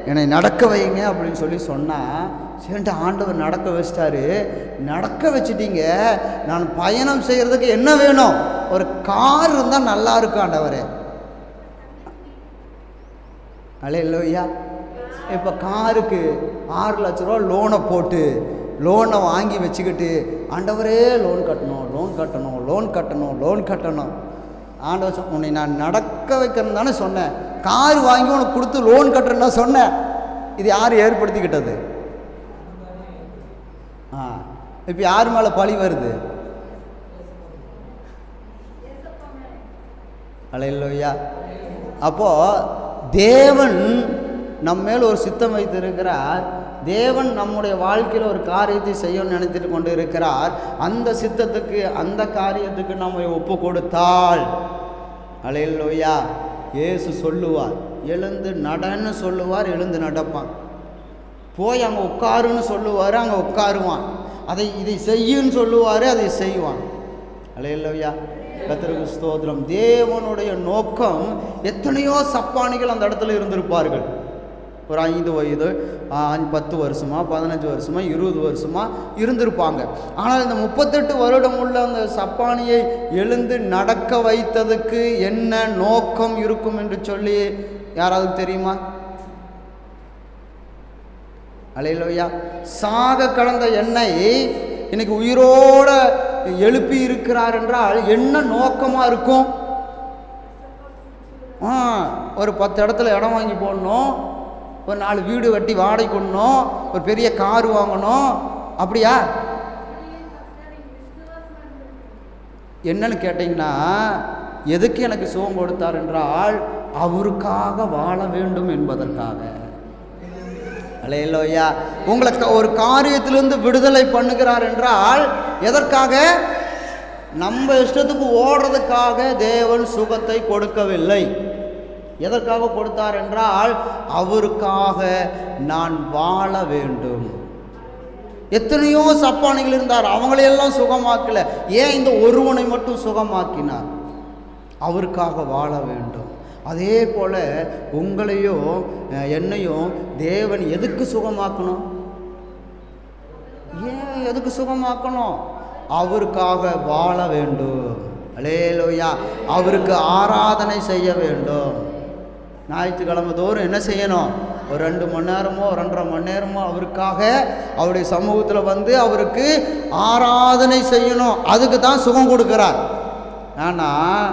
என்னை நடக்க வைங்க அப்படின்னு சொல்லி சொன்னால் சரின்ட்டு ஆண்டவர் நடக்க வச்சிட்டாரு. நடக்க வச்சுட்டீங்க, நான் பயணம் செய்கிறதுக்கு என்ன வேணும்? ஒரு கார் இருந்தால் நல்லா இருக்கும் ஆண்டவரே. அல்லேலூயா. இப்போ காருக்கு 6 லட்ச ரூபா லோனை போட்டு லோனை வாங்கி வச்சுக்கிட்டு ஆண்டவரே லோன் கட்டணும், லோன் கட்டணும், லோன் கட்டணும், லோன் கட்டணும். ஆண்டவர் உன்னை நான் நடக்க வைக்கிறேன்னு தானே சொன்னேன், கார் வாங்கி உனக்கு கொடுத்து லோன் கட்டுறேன்னா சொன்னேன். இது யார் ஏற்படுத்திக்கிட்டது? இப்போ யார் மேலே பழி வருது? அல்லேலூயா. அப்போது தேவன் நம்ம மேல் ஒரு சித்தம் வைத்திருக்கிறார். தேவன் நம்முடைய வாழ்க்கையில் ஒரு காரியத்தை செய்யணும்னு நினைத்துட்டு கொண்டு இருக்கிறார். அந்த சித்தத்துக்கு, அந்த காரியத்துக்கு நம்ம ஒப்பு கொடுத்தால், அல்லேலூயா, இயேசு சொல்லுவார், எழுந்து நடன்னு சொல்லுவார், எழுந்து நடப்பான். போய் அங்கே உட்காருன்னு சொல்லுவார், அங்கே உட்காருவான். இதை செய்யுன்னு சொல்லுவார், அதை செய்வான். அல்லேலூயா, கர்த்தருக்கு ஸ்தோத்திரம். தேவனுடைய நோக்கம், எத்தனையோ சப்பானிகள் அந்த இடத்துல இருந்திருப்பார்கள். ஒரு 5 வயது, 10 வருஷமா, 15 வருஷமா, 20 வருஷமா இருந்திருப்பாங்க. ஆனால் இந்த 38 வருடம் உள்ள அந்த சப்பானியை எழுந்து நடக்க வைத்ததுக்கு என்ன நோக்கம் இருக்கும் என்று சொல்லி யாராவது தெரியுமா? அல்லேலூயா. சாக கடந்த என்னை இன்னைக்கு உயிரோட எழுப்பி இருக்கிறார் என்றால் என்ன நோக்கமாக இருக்கும்? ஒரு 10 இடத்துல இடம் வாங்கி போடணும், ஒரு 4 வீடு வெட்டி வாடகை கொள்ளணும், ஒரு பெரிய கார் வாங்கணும், அப்படியா? என்னன்னு கேட்டிங்கன்னா, எதுக்கு எனக்கு சுகம் கொடுத்தார் என்றால் அவருக்காக வாழ வேண்டும் என்பதற்காக. அல்லேலூயா. உங்களுக்கு ஒரு காரியத்திலிருந்து விடுதலை பண்ணுகிறார் என்றால் எதற்காக? நம்ம இஷ்டத்துக்கு ஓடுறதுக்காக தேவன் சுகத்தை கொடுக்கவில்லை. எதற்காக கொடுத்தார் என்றால் அவருக்காக நான் வாழ வேண்டும். எத்தனையோ சப்பானிகள் இருந்தார், அவங்களையெல்லாம் சுகமாக்கல. ஏன் இந்த ஒருவனை மட்டும் சுகமாக்கினார்? அவருக்காக வாழ வேண்டும். அதே போல் உங்களையும் என்னையும் தேவன் எதுக்கு சுகமாக்கணும்? ஏன் எதுக்கு சுகமாக்கணும்? அவருக்காக வாழ வேண்டும். அல்லேலூயா. அவருக்கு ஆராதனை செய்ய வேண்டும். ஞாயிற்றுக்கிழமை தோறும் என்ன செய்யணும்? ஒரு 2 மணி நேரமோ 2.5 மணி நேரமோ அவருக்காக அவருடைய சமூகத்தில் வந்து அவருக்கு ஆராதனை செய்யணும். அதுக்கு தான் சுகம் கொடுக்குறார். ஆனால்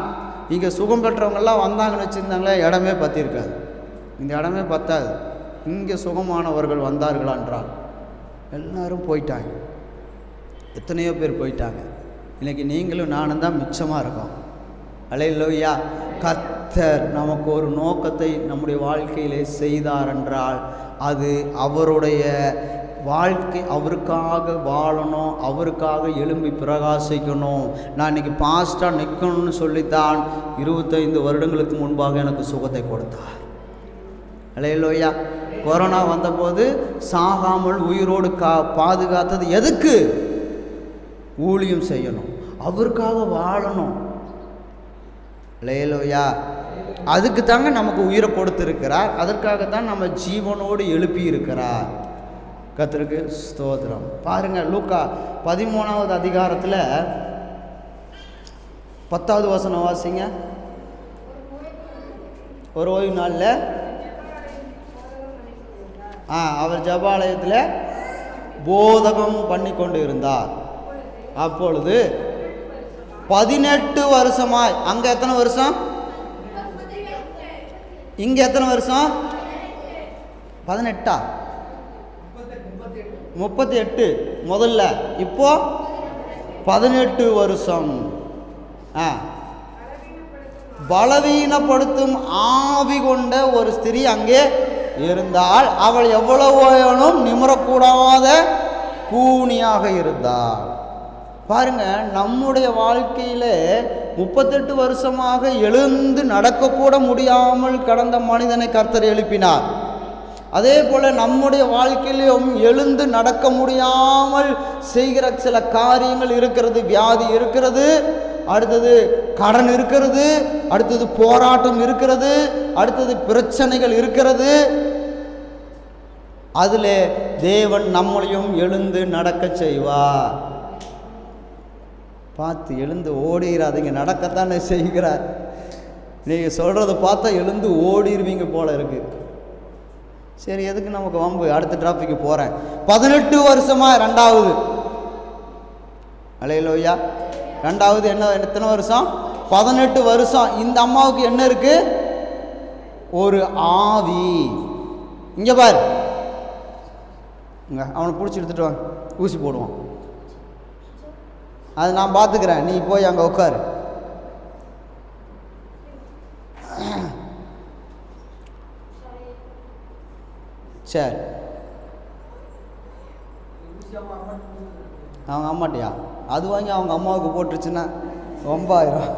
இங்கே சுகம் பெற்றவங்கெல்லாம் வந்தாங்கன்னு வச்சுருந்தாங்களே, இடமே பற்றிருக்காது. இந்த இடமே பத்தாது. இங்கே சுகமானவர்கள் வந்தார்களா என்றால் எல்லாரும் போயிட்டாங்க. எத்தனையோ பேர் போயிட்டாங்க. இன்றைக்கி நீங்களும் நானும் தான் மிச்சமாக இருக்கோம். அல்லேலூயா. கர்த்தர் நமக்கு ஒரு நோக்கத்தை நம்முடைய வாழ்க்கையிலே செய்தார் என்றால் அது அவருடைய வாழ்க்கை, அவருக்காக வாழணும், அவருக்காக எழும்பி பிரகாசிக்கணும். நான் இன்றைக்கி பாஸ்டாக நிற்கணும்னு சொல்லித்தான் 25 வருடங்களுக்கு முன்பாக எனக்கு சுகத்தை கொடுத்தார். அல்லேலூயா. கொரோனா வந்தபோது சாகாமல் உயிரோடு பாதுகாத்தது எதுக்கு? ஊழியம் செய்யணும், அவருக்காக வாழணும். அல்லேலூயா. அதுக்கு தாங்க நமக்கு உயிரை கொடுத்துருக்கிறார். அதற்காகத்தான் நம்ம ஜீவனோடு எழுப்பி இருக்கிறார். கர்த்தருக்கு ஸ்தோத்திரம். பாருங்கள், லூக்கா 13வது அதிகாரத்தில் 10வது வசனம் வாசிங்க. ஒரு ஓய்வு நாளில் அவர் ஜெபாலயத்தில் போதகம் பண்ணி கொண்டு இருந்தார். அப்பொழுது 18 வருஷமாய், அங்கே எத்தனை வருஷம்? இங்கே எத்தனை வருஷம்? 18 38 முதல்ல, இப்போ 18 வருஷம். பலவீனப்படுத்தும் ஆவி கொண்ட ஒரு ஸ்திரீ அங்கே இருந்தால் அவள் எவ்வளவோனும் நிமிரக்கூடாத கூனியாக இருந்தாள். பாருங்க, நம்முடைய வாழ்க்கையில் 38 வருஷமாக எழுந்து நடக்கக்கூட முடியாமல் கடந்த மனிதனை கர்த்தர் எழுப்பினார். அதே போல் நம்முடைய வாழ்க்கையிலும் எழுந்து நடக்க முடியாமல் செய்கிற சில காரியங்கள் இருக்கிறது. வியாதி இருக்கிறது, அடுத்தது கடன் இருக்கிறது, அடுத்தது போராட்டம் இருக்கிறது, அடுத்தது பிரச்சனைகள் இருக்கிறது. அதில் தேவன் நம்மளையும் எழுந்து நடக்க செய்வார். பார்த்து எழுந்து ஓடிடாதீங்க, நடக்கத்தானே செய்கிறார். நீங்கள் சொல்கிறத பார்த்தா எழுந்து ஓடிடுவீங்க போல இருக்குது. சரி, எதுக்கு நமக்கு வம்பு? அடுத்த டிராஃபிக்கு போகிறேன். 18 வருஷமா ரெண்டாவது. அல்லேலூயா. ரெண்டாவது என்ன? எத்தனை வருஷம்? 18 வருஷம். இந்த அம்மாவுக்கு என்ன இருக்கு? ஒரு ஆவி. இங்கே பாரு, இங்கே அவனை பிடிச்சி எடுத்துட்டு வாங்க, ஊசி போடுவான். அது நான் பார்த்துக்கிறேன், நீ போய் அங்கே உட்காரு. சரி, அவங்க அம்மாட்டியா அது வாங்கி அவங்க அம்மாவுக்கு போட்டுருச்சுன்னா ரொம்ப ஆயிரும்.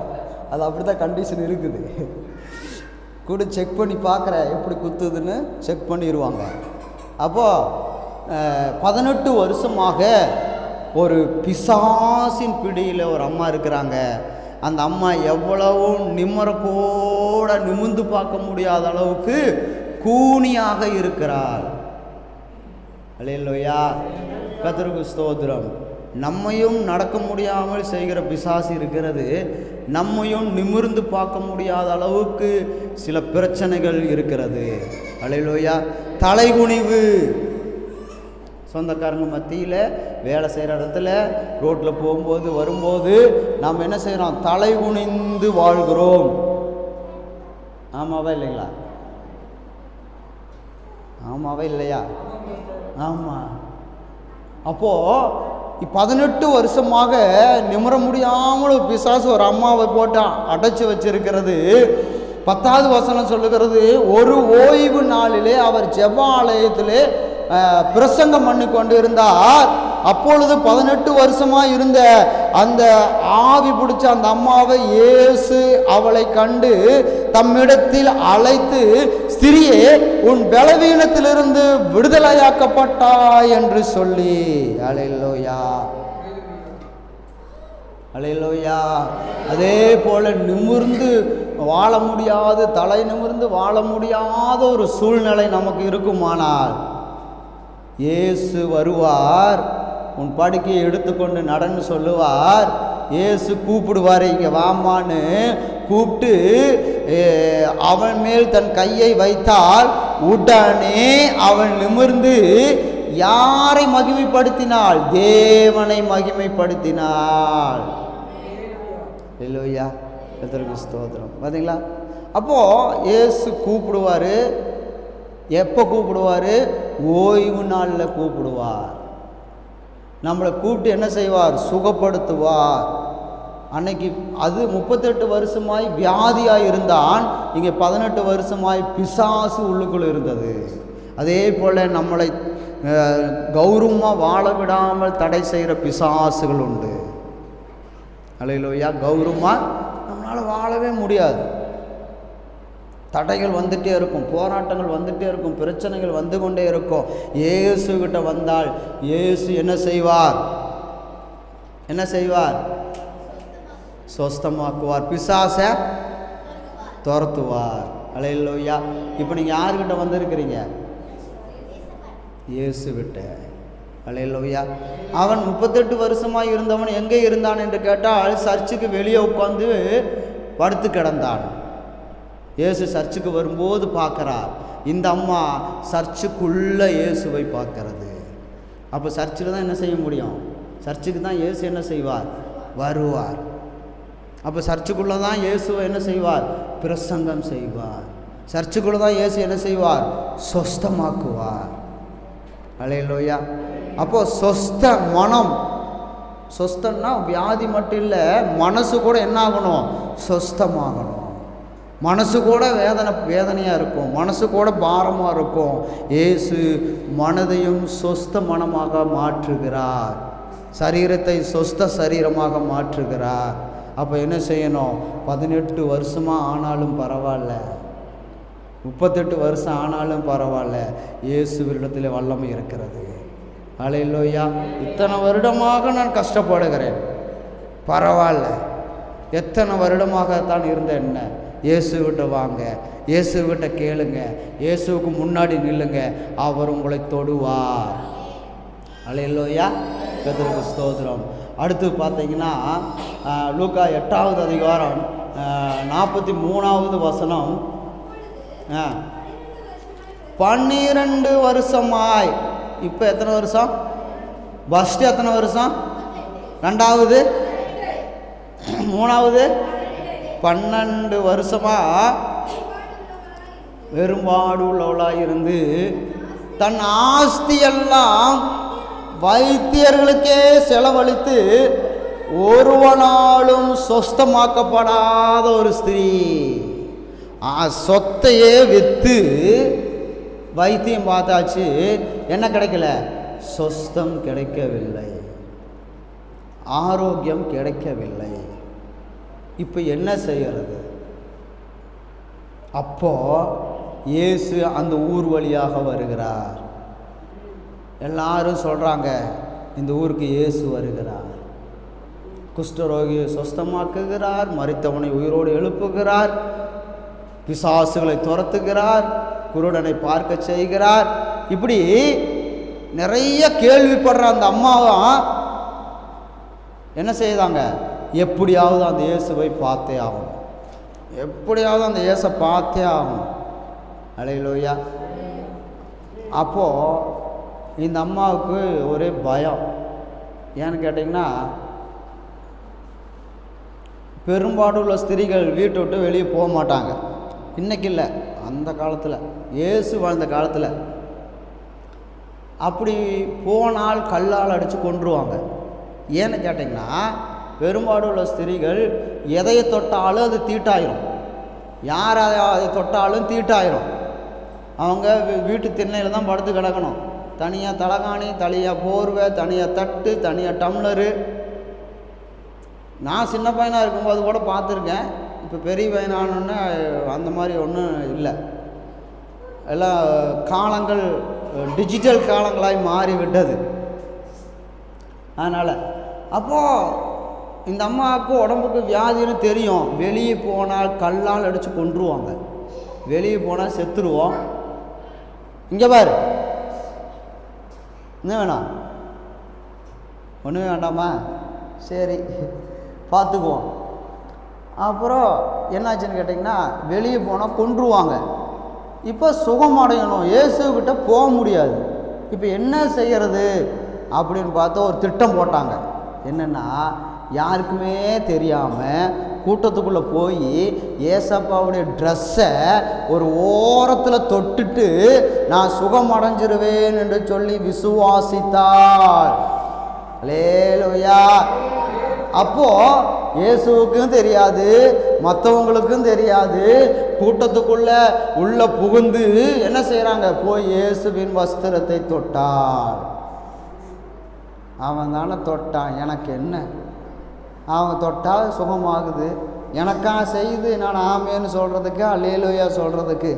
அது அப்படி தான் கண்டிஷன் இருக்குது. கூட செக் பண்ணி பார்க்குறேன் எப்படி குத்துதுன்னு செக் பண்ணிடுவாங்க. அப்போது 18 வருஷமாக ஒரு பிசாசின் பிடியில் ஒரு அம்மா இருக்கிறாங்க. அந்த அம்மா எவ்வளவும் நிம்மறக்கூட நிமிர்ந்து பார்க்க முடியாத அளவுக்கு கூனியாக இருக்கிறாள். அல்லேலூயா, கர்த்தருக்கு ஸ்தோத்திரம். நம்மையும் நடக்க முடியாமல் செய்கிற பிசாசு இருக்கிறது. நம்மையும் நிமிர்ந்து பார்க்க முடியாத அளவுக்கு சில பிரச்சனைகள் இருக்கிறது. அல்லேலூயா. தலைகுனிவு, சொந்தக்காரங்க மத்தியில், வேலை செய்கிற இடத்துல, ரோட்டில் போகும்போது வரும்போது நாம் என்ன செய்கிறோம்? தலை குனிந்து வாழ்கிறோம். ஆமாவா இல்லைங்களா? ஆமாவா இல்லையா? ஆமாம். அப்போது 18 வருஷமாக நிமிர முடியாமல் பிசாசு ஒரு அம்மாவை போட்டு அடைச்சி வச்சிருக்கிறது. 10வது வசனம் சொல்லுகிறது, ஒரு ஓய்வு நாளிலே அவர் ஜெப ஆலயத்திலே பிரசங்கம் பண்ணி கொண்டு இருந்தார். அப்பொழுது 18 வருஷமாக இருந்த அந்த ஆவி பிடிச்ச அந்த அம்மாவை இயேசு அவளை கண்டு தம்மிடத்தில் அழைத்து, ஸ்திரியே, உன் பலவீனத்திலிருந்து விடுதலையாக்கப்பட்டாய் என்று சொல்லி. அல்லேலூயா, அல்லேலூயா. அதே போல நிமிர்ந்து வாழ முடியாது, தலை நிமிர்ந்து வாழ முடியாத ஒரு சூழ்நிலை நமக்கு இருக்குமானால் இயேசு வருவார், உன் படுக்கையை எடுத்துக்கொண்டு நடன்னு சொல்லுவார். இயேசு கூப்பிடுவார், இங்கே வாமான்னு கூப்பிட்டு அவன் மேல் தன் கையை வைத்தால் உடனே அவன் நிமிர்ந்து யாரை மகிமைப்படுத்தினாள்? தேவனை மகிமைப்படுத்தினாள். அல்லேலூயா, கர்த்தருக்கு ஸ்தோத்திரம். பார்த்தீங்களா? அப்போது இயேசு கூப்பிடுவார். எப்போ கூப்பிடுவார்? ஓய்வு நாளில் கூப்பிடுவார். நம்மளை கூப்பிட்டு என்ன செய்வார்? சுகப்படுத்துவார். அன்னைக்கு அது 38 வருஷமாய் வியாதியாக இருந்தான். இங்கே 18 வருஷமாய் பிசாசு உள்ளுக்குள் இருந்தது. அதே போல் நம்மளை கௌரவமாக வாழ விடாமல் தடை செய்கிற பிசாசுகள் உண்டு. அல்லேலூயா. கௌரவமாக நம்மளால் வாழவே முடியாது. தடைகள் வந்துகிட்டே இருக்கும், போராட்டங்கள் வந்துகிட்டே இருக்கும், பிரச்சனைகள் வந்து கொண்டே இருக்கும். இயேசுகிட்ட வந்தால் இயேசு என்ன செய்வார்? என்ன செய்வார்? சொஸ்தமாக்குவார், பிசாசை துரத்துவார். அல்லேலூயா. இப்போ நீங்கள் யாருக்கிட்ட வந்திருக்கிறீங்க? இயேசுகிட்ட. அல்லேலூயா. அவன் 38 வருஷமாக இருந்தவன் எங்கே இருந்தான் என்று கேட்டால் சர்ச்சுக்கு வெளியே உட்காந்து படுத்து கிடந்தான். இயேசு சர்ச்சுக்கு வரும்போது பார்க்குறார். இந்த அம்மா சர்ச்சுக்குள்ளே இயேசுவை பார்க்கறது. அப்போ சர்ச்சில் தான் என்ன செய்ய முடியும்? சர்ச்சுக்கு தான் இயேசு என்ன செய்வார்? வருவார். அப்போ சர்ச்சுக்குள்ளே தான் இயேசுவை என்ன செய்வார்? பிரசங்கம் செய்வார். சர்ச்சுக்குள்ளே தான் இயேசு என்ன செய்வார்? சொஸ்தமாக்குவார். அல்லேலூயா. அப்போது சொஸ்த மனம், சொஸ்தம்னா வியாதி மட்டும் இல்லை, மனசு கூட என்ன ஆகணும்? சொஸ்தமாகணும். மனசு கூட வேதனையாக இருக்கும், மனசு கூட பாரமாக இருக்கும். இயேசு மனதையும் சொஸ்த மனமாக மாற்றுகிறார், சரீரத்தை சொஸ்த சரீரமாக மாற்றுகிறார். அப்போ என்ன செய்யணும்? 18 வருஷமாக ஆனாலும் பரவாயில்ல, 38 வருஷம் ஆனாலும் பரவாயில்ல, இயேசுவிடத்தில் வல்லமை இருக்கிறது. அல்லேலூயா. இத்தனை வருடமாக நான் கஷ்டப்படுகிறேன், பரவாயில்ல, எத்தனை வருடமாகத்தான் இருந்த என்ன, இயேசுவிட்ட வாங்க, இயேசுவிட்ட கேளுங்க, இயேசுவுக்கு முன்னாடி நில்லுங்க, அவர் உங்களை தொடுவார். அல்லேலூயா, கர்த்தருக்கு ஸ்தோத்திரம். அடுத்து பார்த்தீங்கன்னா லூக்கா 8வது அதிகாரம் 43வது வசனம். 12 வருஷமாய், இப்போ எத்தனை வருஷம்? ஃபஸ்ட்டு எத்தனை வருஷம்? 2வது, 3வது 12 வருஷமாக வெறும்பாடு உள்ளவளாக இருந்து தன் ஆஸ்தியெல்லாம் வைத்தியர்களுக்கே செலவழித்து ஒருவனாலும் சொஸ்தமாக்கப்படாத ஒரு ஸ்திரீ, சொத்தையே விற்று வைத்தியம் பார்த்தாச்சு, என்ன கிடைக்கல? சொஸ்தம் கிடைக்கவில்லை, ஆரோக்கியம் கிடைக்கவில்லை. இப்போ என்ன செய்கிறது? அப்போ இயேசு அந்த ஊர் வழியாக வருகிறார். எல்லாரும் சொல்கிறாங்க, இந்த ஊருக்கு இயேசு வருகிறார், குஷ்டரோகியை சொஸ்தமாக்குகிறார், மரித்தவனை உயிரோடு எழுப்புகிறார், பிசாசுகளை துரத்துகிறார், குருடனை பார்க்க செய்கிறார். இப்படி நிறைய கேள்விப்படுற அந்த அம்மாவும் என்ன செய்தாங்க? எப்படியாவது அந்த இயேசுவை பார்த்தே ஆகணும், எப்படியாவது அந்த இயேசை பார்த்தே ஆகணும். அல்லேலூயா. அப்போது இந்த அம்மாவுக்கு ஒரே பயம். ஏன்னு கேட்டிங்கன்னா, பெரும்பாடுள்ள ஸ்திரீகள் வீட்டை விட்டு வெளியே போக மாட்டாங்க. இன்றைக்கி இல்லை, அந்த காலத்தில், இயேசு வாழ்ந்த காலத்தில் அப்படி போனால் கல்லால் அடித்து கொன்றுவாங்க. ஏன்னு கேட்டிங்கன்னா, பெரும்பாடுள்ள ஸ்திரீகள் எதையை தொட்டாலும் அது தீட்டாயிரும், யார் அதை தொட்டாலும் தீட்டாயிரும். அவங்க வீட்டு திண்ணையில் தான் படுத்து கிடக்கணும். தனியாக தலகாணி, தனியாக போர்வை, தனியாக தட்டு, தனியாக டம்ளரு. நான் சின்ன பையனாக இருக்கும்போது கூட பார்த்துருக்கேன். இப்போ பெரிய பையனானோன்னு அந்த மாதிரி ஒன்றும் இல்லை. எல்லாம் காலங்கள் டிஜிட்டல் காலங்களாய் மாறிவிட்டது. அதனால் அப்போது இந்த அம்மாவுக்கு உடம்புக்கு வியாதின்னு தெரியும். வெளியே போனால் கல்லால் அடித்து கொன்றுவாங்க, வெளியே போனால் செத்துருவோம். இங்கே பாரு, என்ன வேணாம்? ஒன்றுமே வேண்டாமா? சரி, பார்த்துக்குவோம். அப்புறம் என்னாச்சுன்னு கேட்டிங்கன்னா, வெளியே போனால் கொன்றுவாங்க. இப்போ சுகமடையணும், இயேசுக்கிட்ட போக முடியாது. இப்போ என்ன செய்கிறது அப்படின்னு பார்த்தா ஒரு திட்டம் போட்டாங்க. என்னென்னா, யாருக்குமே தெரியாமல் கூட்டத்துக்குள்ளே போய் ஏசப்பாவுடைய ட்ரெஸ்ஸை ஒரு ஓரத்தில் தொட்டுட்டு நான் சுகமடைஞ்சிருவேன் என்று சொல்லி விசுவாசித்தாள். அல்லேலூயா. அப்போது இயேசுவுக்கும் தெரியாது, மற்றவங்களுக்கும் தெரியாது. கூட்டத்துக்குள்ளே உள்ள புகுந்து என்ன செய்கிறாங்க? போய் இயேசுவின் வஸ்திரத்தை தொட்டாள். அவன் தானே தொட்டான், எனக்கு என்ன? அவன் தொட்டால் சுகமாகுது, எனக்கா செய்து நான் ஆமேன்னு சொல்கிறதுக்கு, அல்லேலூயா சொல்கிறதுக்கு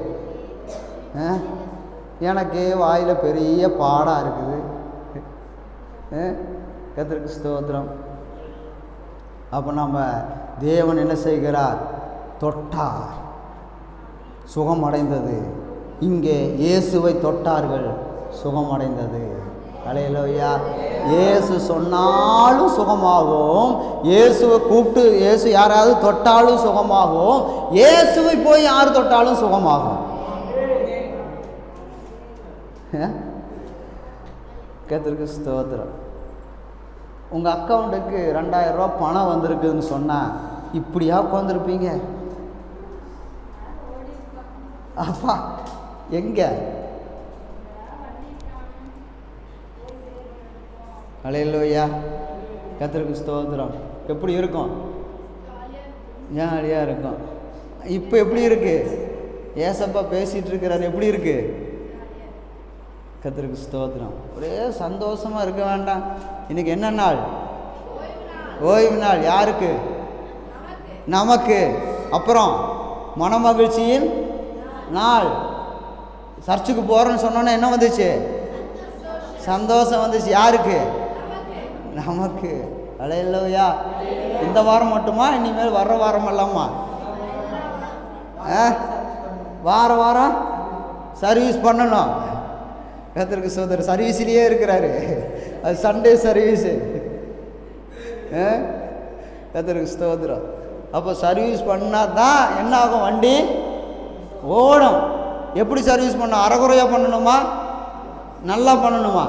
எனக்கு வாயில் பெரிய பாடாக இருக்குது. கர்த்தருக்கு ஸ்தோத்திரம். அப்போ நம்ம தேவன் என்ன செய்கிறார்? தொட்டார், சுகமடைந்தது. இங்கே இயேசுவை தொட்டார்கள், சுகமடைந்தது. அல்லேலூயா. இயேசு சொன்னாலும் சுகமாகும், இயேசுவை கூப்பிட்டு இயேசு யாராவது தொட்டாலும் சுகமாகும், இயேசுவை போய் யார் தொட்டாலும் சுகமாகும். கர்த்தருக்கு ஸ்தோத்திரம். உங்கள் அக்கௌண்ட்டுக்கு 2000 ரூபா பணம் வந்திருக்குதுன்னு சொன்னால் இப்படியா உட்காந்துருப்பீங்க? அப்பா எங்கே? அல்லேலூயா. கர்த்தருக்கு ஸ்தோத்திரம். எப்படி இருக்கும்? ஜாலியாக இருக்கும். இப்போ எப்படி இருக்குது? ஏசப்பா பேசிகிட்டு இருக்கிறார், எப்படி இருக்குது? கர்த்தருக்கு ஸ்தோத்திரம். ஒரே சந்தோஷமாக இருக்க வேண்டாம். இன்றைக்கி என்ன நாள்? ஓய்வு நாள். யாருக்கு? நமக்கு. அப்புறம் மனமகிழ்ச்சியின் நாள். சர்ச்சுக்கு போகிறோன்னு சொன்னோன்னே என்ன வந்துச்சு? சந்தோஷம் வந்துச்சு. யாருக்கு? நமக்கு. அல்லேலூயா. இந்த வாரம் மட்டுமா? இனிமேல் வர்ற வாரம் எல்லாமா? வாரம் வாரம் சர்வீஸ் பண்ணணும். கர்த்தருக்கு ஸ்தோத்திரம். சர்வீஸ்லேயே இருக்கிறாரு, அது சண்டே சர்வீஸு. கர்த்தருக்கு ஸ்தோத்திரம். அப்போ சர்வீஸ் பண்ணால் தான் என்ன ஆகும்? வண்டி ஓடும். எப்படி சர்வீஸ் பண்ணணும்? அரைகுறையாக பண்ணணுமா? நல்லா பண்ணணுமா?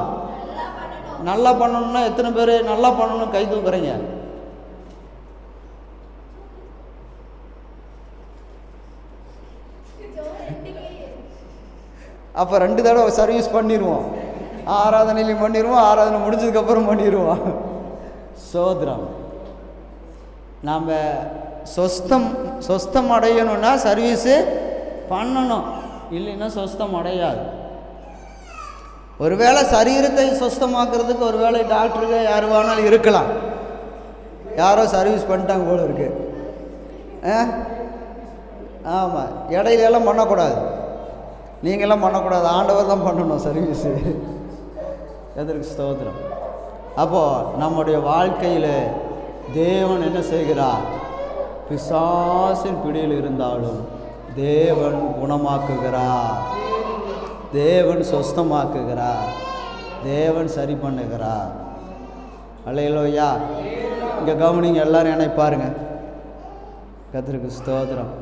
நல்லா பண்ணணும்னா எத்தனை பேர் நல்லா பண்ணணும் கை தூக்குறீங்க? அப்போ 2 தடவை சர்வீஸ் பண்ணிடுவோம். ஆராதனையிலையும் பண்ணிடுவோம், ஆராதனை முடிஞ்சதுக்கப்புறம் பண்ணிடுவோம். சோதரம். நாம் சொஸ்தம் அடையணும்னா சர்வீஸு பண்ணணும், இல்லைன்னா சொஸ்தம் அடையாது. ஒருவேளை சரீரத்தை சுத்தமாக்குறதுக்கு ஒருவேளை டாக்டருக்கு யார் வேணாலும் இருக்கலாம். யாரோ சர்வீஸ் பண்ணிட்டாங்க போல இருக்கு. ஆமாம், இடையிலெல்லாம் பண்ணக்கூடாது, நீங்களாம் பண்ணக்கூடாது, ஆண்டவர் தான் பண்ணணும் சர்வீஸு. எதற்கு ஸ்தோத்திரம். அப்போது நம்முடைய வாழ்க்கையில் தேவன் என்ன செய்கிறார்? பிசாசின் பிடியில் இருந்தாலும் தேவன் குணமாக்குகிறார், தேவன் சொஸ்தமாக்குகிறார், தேவன் சரி பண்ணுகிறார். அல்லேலூயா. இங்கே கவனிங்க, எல்லாரும் என்னை பாருங்க. கர்த்தருக்கு ஸ்தோத்திரம்.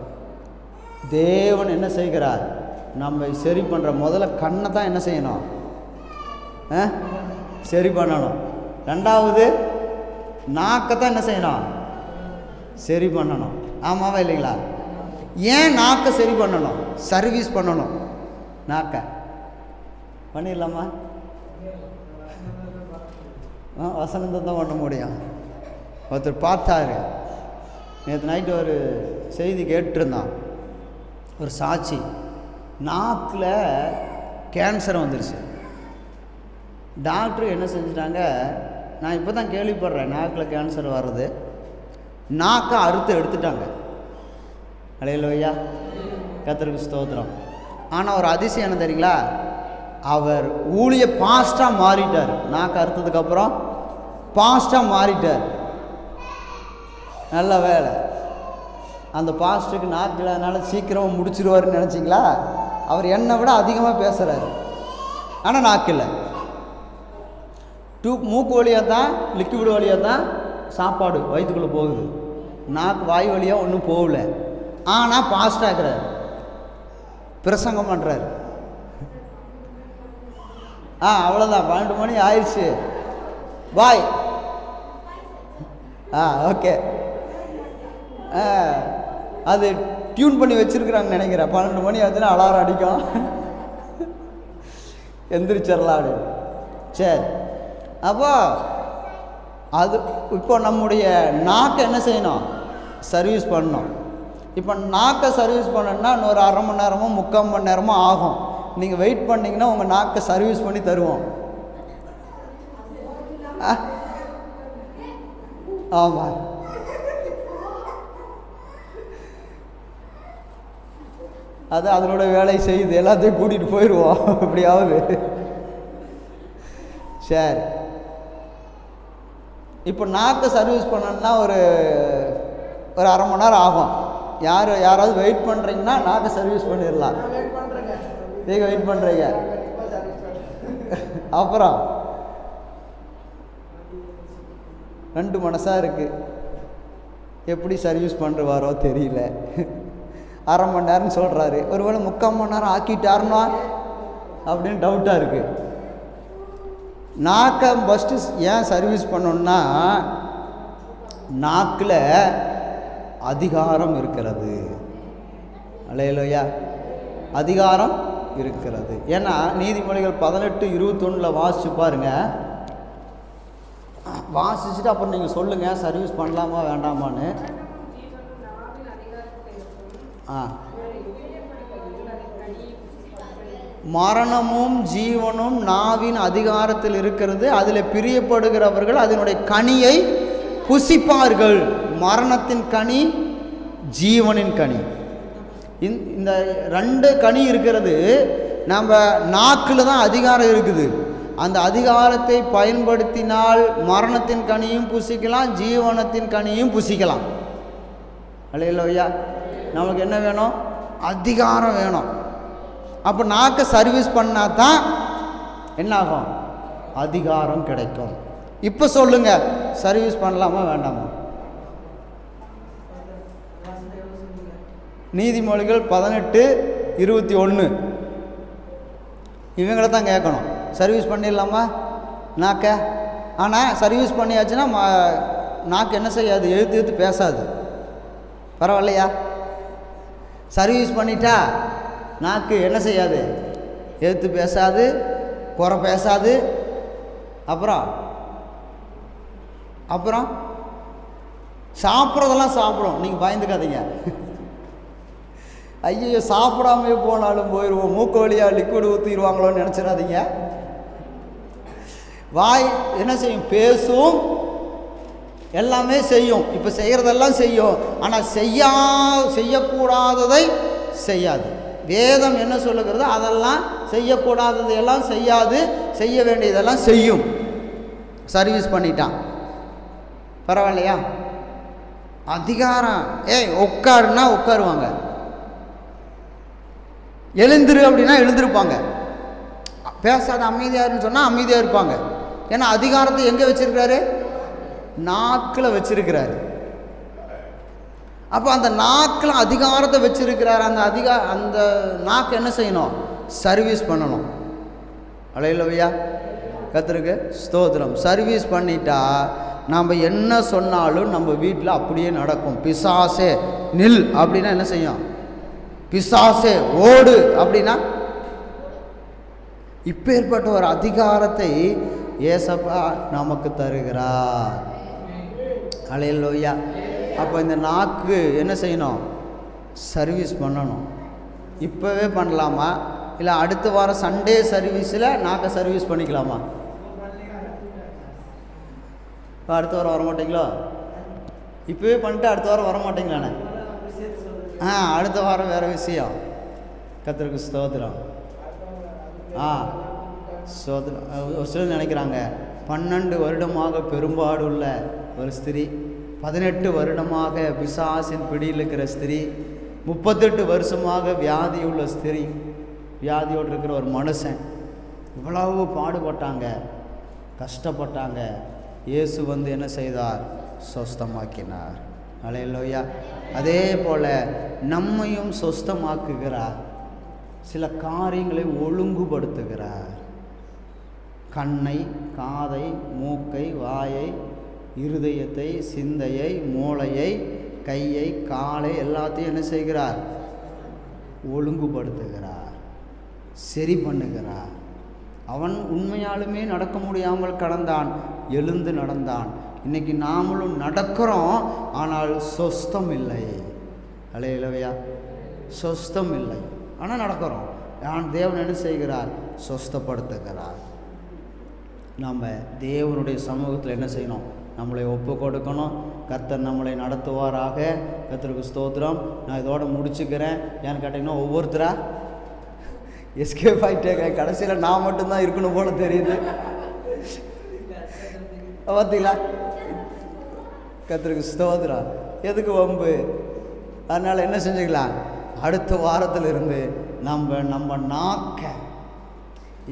தேவன் என்ன செய்கிறார்? நம்ம சரி பண்ணுற முதல்ல கண்ணை தான் என்ன செய்யணும்? சரி பண்ணணும். ரெண்டாவது நாக்கைத்தான் என்ன செய்யணும்? சரி பண்ணணும். ஆமாவா இல்லைங்களா? ஏன் நாக்கை சரி பண்ணணும்? சர்வீஸ் பண்ணணும். நாக்கை பண்ணிடலாமா? வசனத்தை தான் பண்ண முடியும். ஒருத்தர் பார்த்தாரு, நேற்று நைட்டு ஒரு செய்தி கேட்டுருந்தான். ஒரு சாட்சி, நாக்கில் கேன்சர் வந்துருச்சு. டாக்டர் என்ன செஞ்சிட்டாங்க, நான் இப்போ தான் கேள்விப்படுறேன் நாக்கில் கேன்சர் வர்றது. நாக்கை அறுத்து எடுத்துட்டாங்க. அல்லேலூயா, கர்த்தருக்கு ஸ்தோத்திரம். ஆனால் ஒரு அதிசயம் என்ன தெரியுங்களா? அவர் ஊழிய பாஸ்ட்டாக மாறிட்டார். நாக்கு அறுத்ததுக்கப்புறம் பாஸ்ட்டாக மாறிட்டார். நல்ல வேலை. அந்த பாஸ்ட்டுக்கு நாக்கில் அதனால் சீக்கிரமாக முடிச்சிருவாருன்னு நினச்சிங்களா? அவர் என்னை விட அதிகமாக பேசுகிறாரு, ஆனால் நாக்கில் மூக்கு வழியாக தான், லிக்விட் வழியாக தான் சாப்பாடு வயிற்றுக்குள்ளே போகுது. நாக்கு வாய் வழியாக ஒன்றும் போகல. ஆனால் பாஸ்டாகிறார், பிரசங்கம் பண்ணுறாரு. அவ்வளோதான், 12 மணி ஆயிடுச்சு, பாய். ஓகே. அது டியூன் பண்ணி வச்சுருக்குறாங்கன்னு நினைக்கிறேன். 12 மணி ஆச்சுன்னா அலாரம் அடிக்கும், எந்திரிச்சிடலாம் அப்படின்னு. சரி, அப்போ அது இப்போ நம்முடைய நாக்கை என்ன செய்யணும்? சர்வீஸ் பண்ணணும். இப்போ நாக்கை சர்வீஸ் பண்ணணுன்னா இன்னொரு அரை மணி நேரமோ 3/4 மணி நேரமோ ஆகும். நீங்கள் வெயிட் பண்ணிங்கன்னா உங்கள் நாக்கை சர்வீஸ் பண்ணி தருவோம். ஆமாம், அது அதனோட வேலை செய்யுது, எல்லாத்தையும் கூட்டிகிட்டு போயிடுவோம் எப்படியாவது. சரி, இப்போ நாக்கை சர்வீஸ் பண்ணணுன்னா ஒரு அரை மணி நேரம் ஆகும். யாராவது வெயிட் பண்ணுறீங்கன்னா நாக்கை சர்வீஸ் பண்ணிடலாம். நீங்கள் வெயிட் பண்ணுறீங்க. அப்புறம் 2 மனசாக இருக்குது, எப்படி சர்வீஸ் பண்ணுறாரோ தெரியல. அரை மணி நேரம்னு சொல்கிறாரு, ஒருவேளை 3/4 மணி நேரம் ஆக்கிட்டாருன்னா அப்படின்னு டவுட்டாக இருக்குது. நாக்கை ஃபஸ்ட்டு ஏன் சர்வீஸ் பண்ணணுன்னா, நாக்கில் அதிகாரம் இருக்கிறது. அல்லேலூயா, அதிகாரம் இருக்கிறது. ஏன்னா நீதிமொழிகள் 18:21 வாசிச்சு பாருங்க. வாசிச்சுட்டு அப்புறம் நீங்கள் சொல்லுங்கள் சர்வீஸ் பண்ணலாமா வேண்டாமான்னு. மரணமும் ஜீவனும் நாவின் அதிகாரத்தில் இருக்கிறது, அதில் பிரியப்படுகிறவர்கள் அதனுடைய கனியை புசிப்பார்கள். மரணத்தின் கனி, ஜீவனின் கனி. இந்த 2 கனி இருக்கிறது. நம்ம நாக்கில் தான் அதிகாரம் இருக்குது. அந்த அதிகாரத்தை பயன்படுத்தினால் மரணத்தின் கனியும் புசிக்கலாம், ஜீவனத்தின் கனியும் புசிக்கலாம். அல்லேலூயா. நமக்கு என்ன வேணும்? அதிகாரம் வேணும். அப்போ நாக்கை சர்வீஸ் பண்ணால் தான் என்ன ஆகும்? அதிகாரம் கிடைக்கும். இப்போ சொல்லுங்க, சர்வீஸ் பண்ணலாமா வேண்டாமா? நீதிமொழிகள் 18:21 இவங்களை தான் கேட்கணும். சர்வீஸ் பண்ணிடலாமா நாக்க? ஆனால் சர்வீஸ் பண்ணியாச்சுன்னா நாக்கு என்ன செய்யாது? எழுத்து பேசாது. பரவாயில்லையா? சர்வீஸ் பண்ணிட்டா நாக்கு என்ன செய்யாது? எழுத்து பேசாது, குறை பேசாது. அப்புறம் சாப்பிட்றதெல்லாம் சாப்பிடும். நீங்கள் பயந்துக்காதீங்க. ஐயோ சாப்பிடாமே போனாலும் போயிடுவோம், மூக்கு வழியாக லிக்விட் ஊற்றிடுவாங்களோன்னு நினச்சிடாதீங்க. வாய் என்ன செய்யும்? பேசும், எல்லாமே செய்யும். இப்போ செய்கிறதெல்லாம் செய்யும், ஆனால் செய்யக்கூடாததை செய்யாது. வேதம் என்ன சொல்லுகிறதோ அதெல்லாம் செய்யக்கூடாததையெல்லாம் செய்யாது, செய்ய வேண்டியதெல்லாம் செய்யும். சர்வீஸ் பண்ணிட்டான், பரவாயில்லையா? அதிகாரம். உட்காருன்னா உட்காருவாங்க, எழுந்திரு அப்படின்னா எழுந்திருப்பாங்க, பேசாத அமைதியாருன்னு சொன்னால் அமைதியாக இருப்பாங்க. ஏன்னா அதிகாரத்தை எங்கே வச்சிருக்கிறாரு? நாக்கில் வச்சிருக்கிறாரு. அப்போ அந்த நாக்கில் அதிகாரத்தை வச்சிருக்கிறார். அந்த நாக்கு என்ன செய்யணும்? சர்வீஸ் பண்ணணும். அல்லேலூயா, கர்த்தருக்கு ஸ்தோத்திரம். சர்வீஸ் பண்ணிட்டா நாம் என்ன சொன்னாலும் நம்ம வீட்டில் அப்படியே நடக்கும். பிசாசே நில் அப்படின்னா என்ன செய்யும்? பிசாசே ஓடு அப்படின்னா. இப்பேற்பட்ட ஒரு அதிகாரத்தை ஏசப்பா நமக்கு தருகிறார். அல்லேலூயா. அப்போ இந்த நாக்கு என்ன செய்யணும்? சர்வீஸ் பண்ணணும். இப்போவே பண்ணலாமா, இல்லை அடுத்த வாரம் சண்டே சர்வீஸில் நாக்கை சர்வீஸ் பண்ணிக்கலாமா? இப்போ அடுத்த வாரம் வரமாட்டீங்களோ? இப்போவே பண்ணிட்டு அடுத்த வாரம் வரமாட்டீங்களாண்ணே? அடுத்த வாரம் வேறு விஷயம். கர்த்தருக்கு ஸ்தோத்திரம். ஸ்தோத்திரம். ஒரு சிலர் நினைக்கிறாங்க 12 வருடமாக பெரும்பாடுள்ள ஒரு ஸ்திரீ, 18 வருடமாக பிசாசின் பிடியில் இருக்கிற ஸ்திரீ, 38 வருஷமாக வியாதியுள்ள ஸ்திரீ, வியாதியோடு இருக்கிற ஒரு மனுஷன், இவ்வளவு பாடுபட்டாங்க, கஷ்டப்பட்டாங்க. இயேசு வந்து என்ன செய்தார்? சொஸ்தமாக்கினார். அல்லேலூயா. அதே போல் நம்மையும் சொஸ்தமாக்குகிறார். சில காரியங்களை ஒழுங்குபடுத்துகிறார். கண்ணை, காதை, மூக்கை, வாயை, இருதயத்தை, சிந்தையை, மூளையை, கையை, காலை எல்லாத்தையும் என்ன செய்கிறார்? ஒழுங்குபடுத்துகிறார், சரி பண்ணுகிறார். அவன் உண்மையாலுமே நடக்க முடியாமல் கடந்தான், எழுந்து நடந்தான். இன்னைக்கு நாமளும் நடக்கிறோம், ஆனால் சொஸ்தம் இல்லை. அல்லேலூயா. சொஸ்தம் இல்லை, ஆனால் நடக்கிறோம். தேவன் என்ன செய்கிறார்? சொஸ்தப்படுத்துகிறார். நாம் தேவனுடைய சமூகத்தில் என்ன செய்யணும்? நம்மளை ஒப்பு கொடுக்கணும். கர்த்தர் நம்மளை நடத்துவாராக. கர்த்தருக்கு ஸ்தோத்திரம். நான் இதோடு முடிச்சுக்கிறேன். ஏன்னு கேட்டிங்கன்னா ஒவ்வொருத்தராக எஸ்கேப் ஆகிட்டே கடைசியில் நான் மட்டும்தான் இருக்கணும் போல தெரியுது. பார்த்தீங்களா? கர்த்தருக்கு ஸ்தோத்திரம். எதுக்கு வம்பு? அதனால் என்ன செஞ்சுக்கலாம்? அடுத்த வாரத்தில் இருந்து நம்ம நாக்கை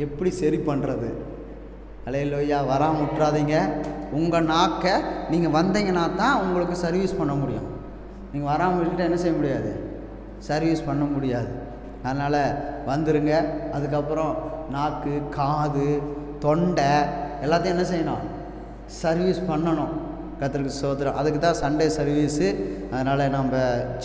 எப்படி சரி பண்ணுறது? அல்லேலூயா. வராமல் விட்டுறாதீங்க. உங்கள் நாக்கை நீங்கள் வந்தீங்கன்னா தான் உங்களுக்கு சர்வீஸ் பண்ண முடியும். நீங்கள் வராமல் விட்டுட்டு என்ன செய்ய முடியாது? சர்வீஸ் பண்ண முடியாது. அதனால் வந்துடுங்க. அதுக்கப்புறம் நாக்கு, காது, தொண்டை எல்லாத்தையும் என்ன செய்யணும்? சர்வீஸ் பண்ணணும். கர்த்தருக்கு ஸ்தோத்திரம். அதுக்கு தான் சண்டே சர்வீஸு. அதனால் நம்ம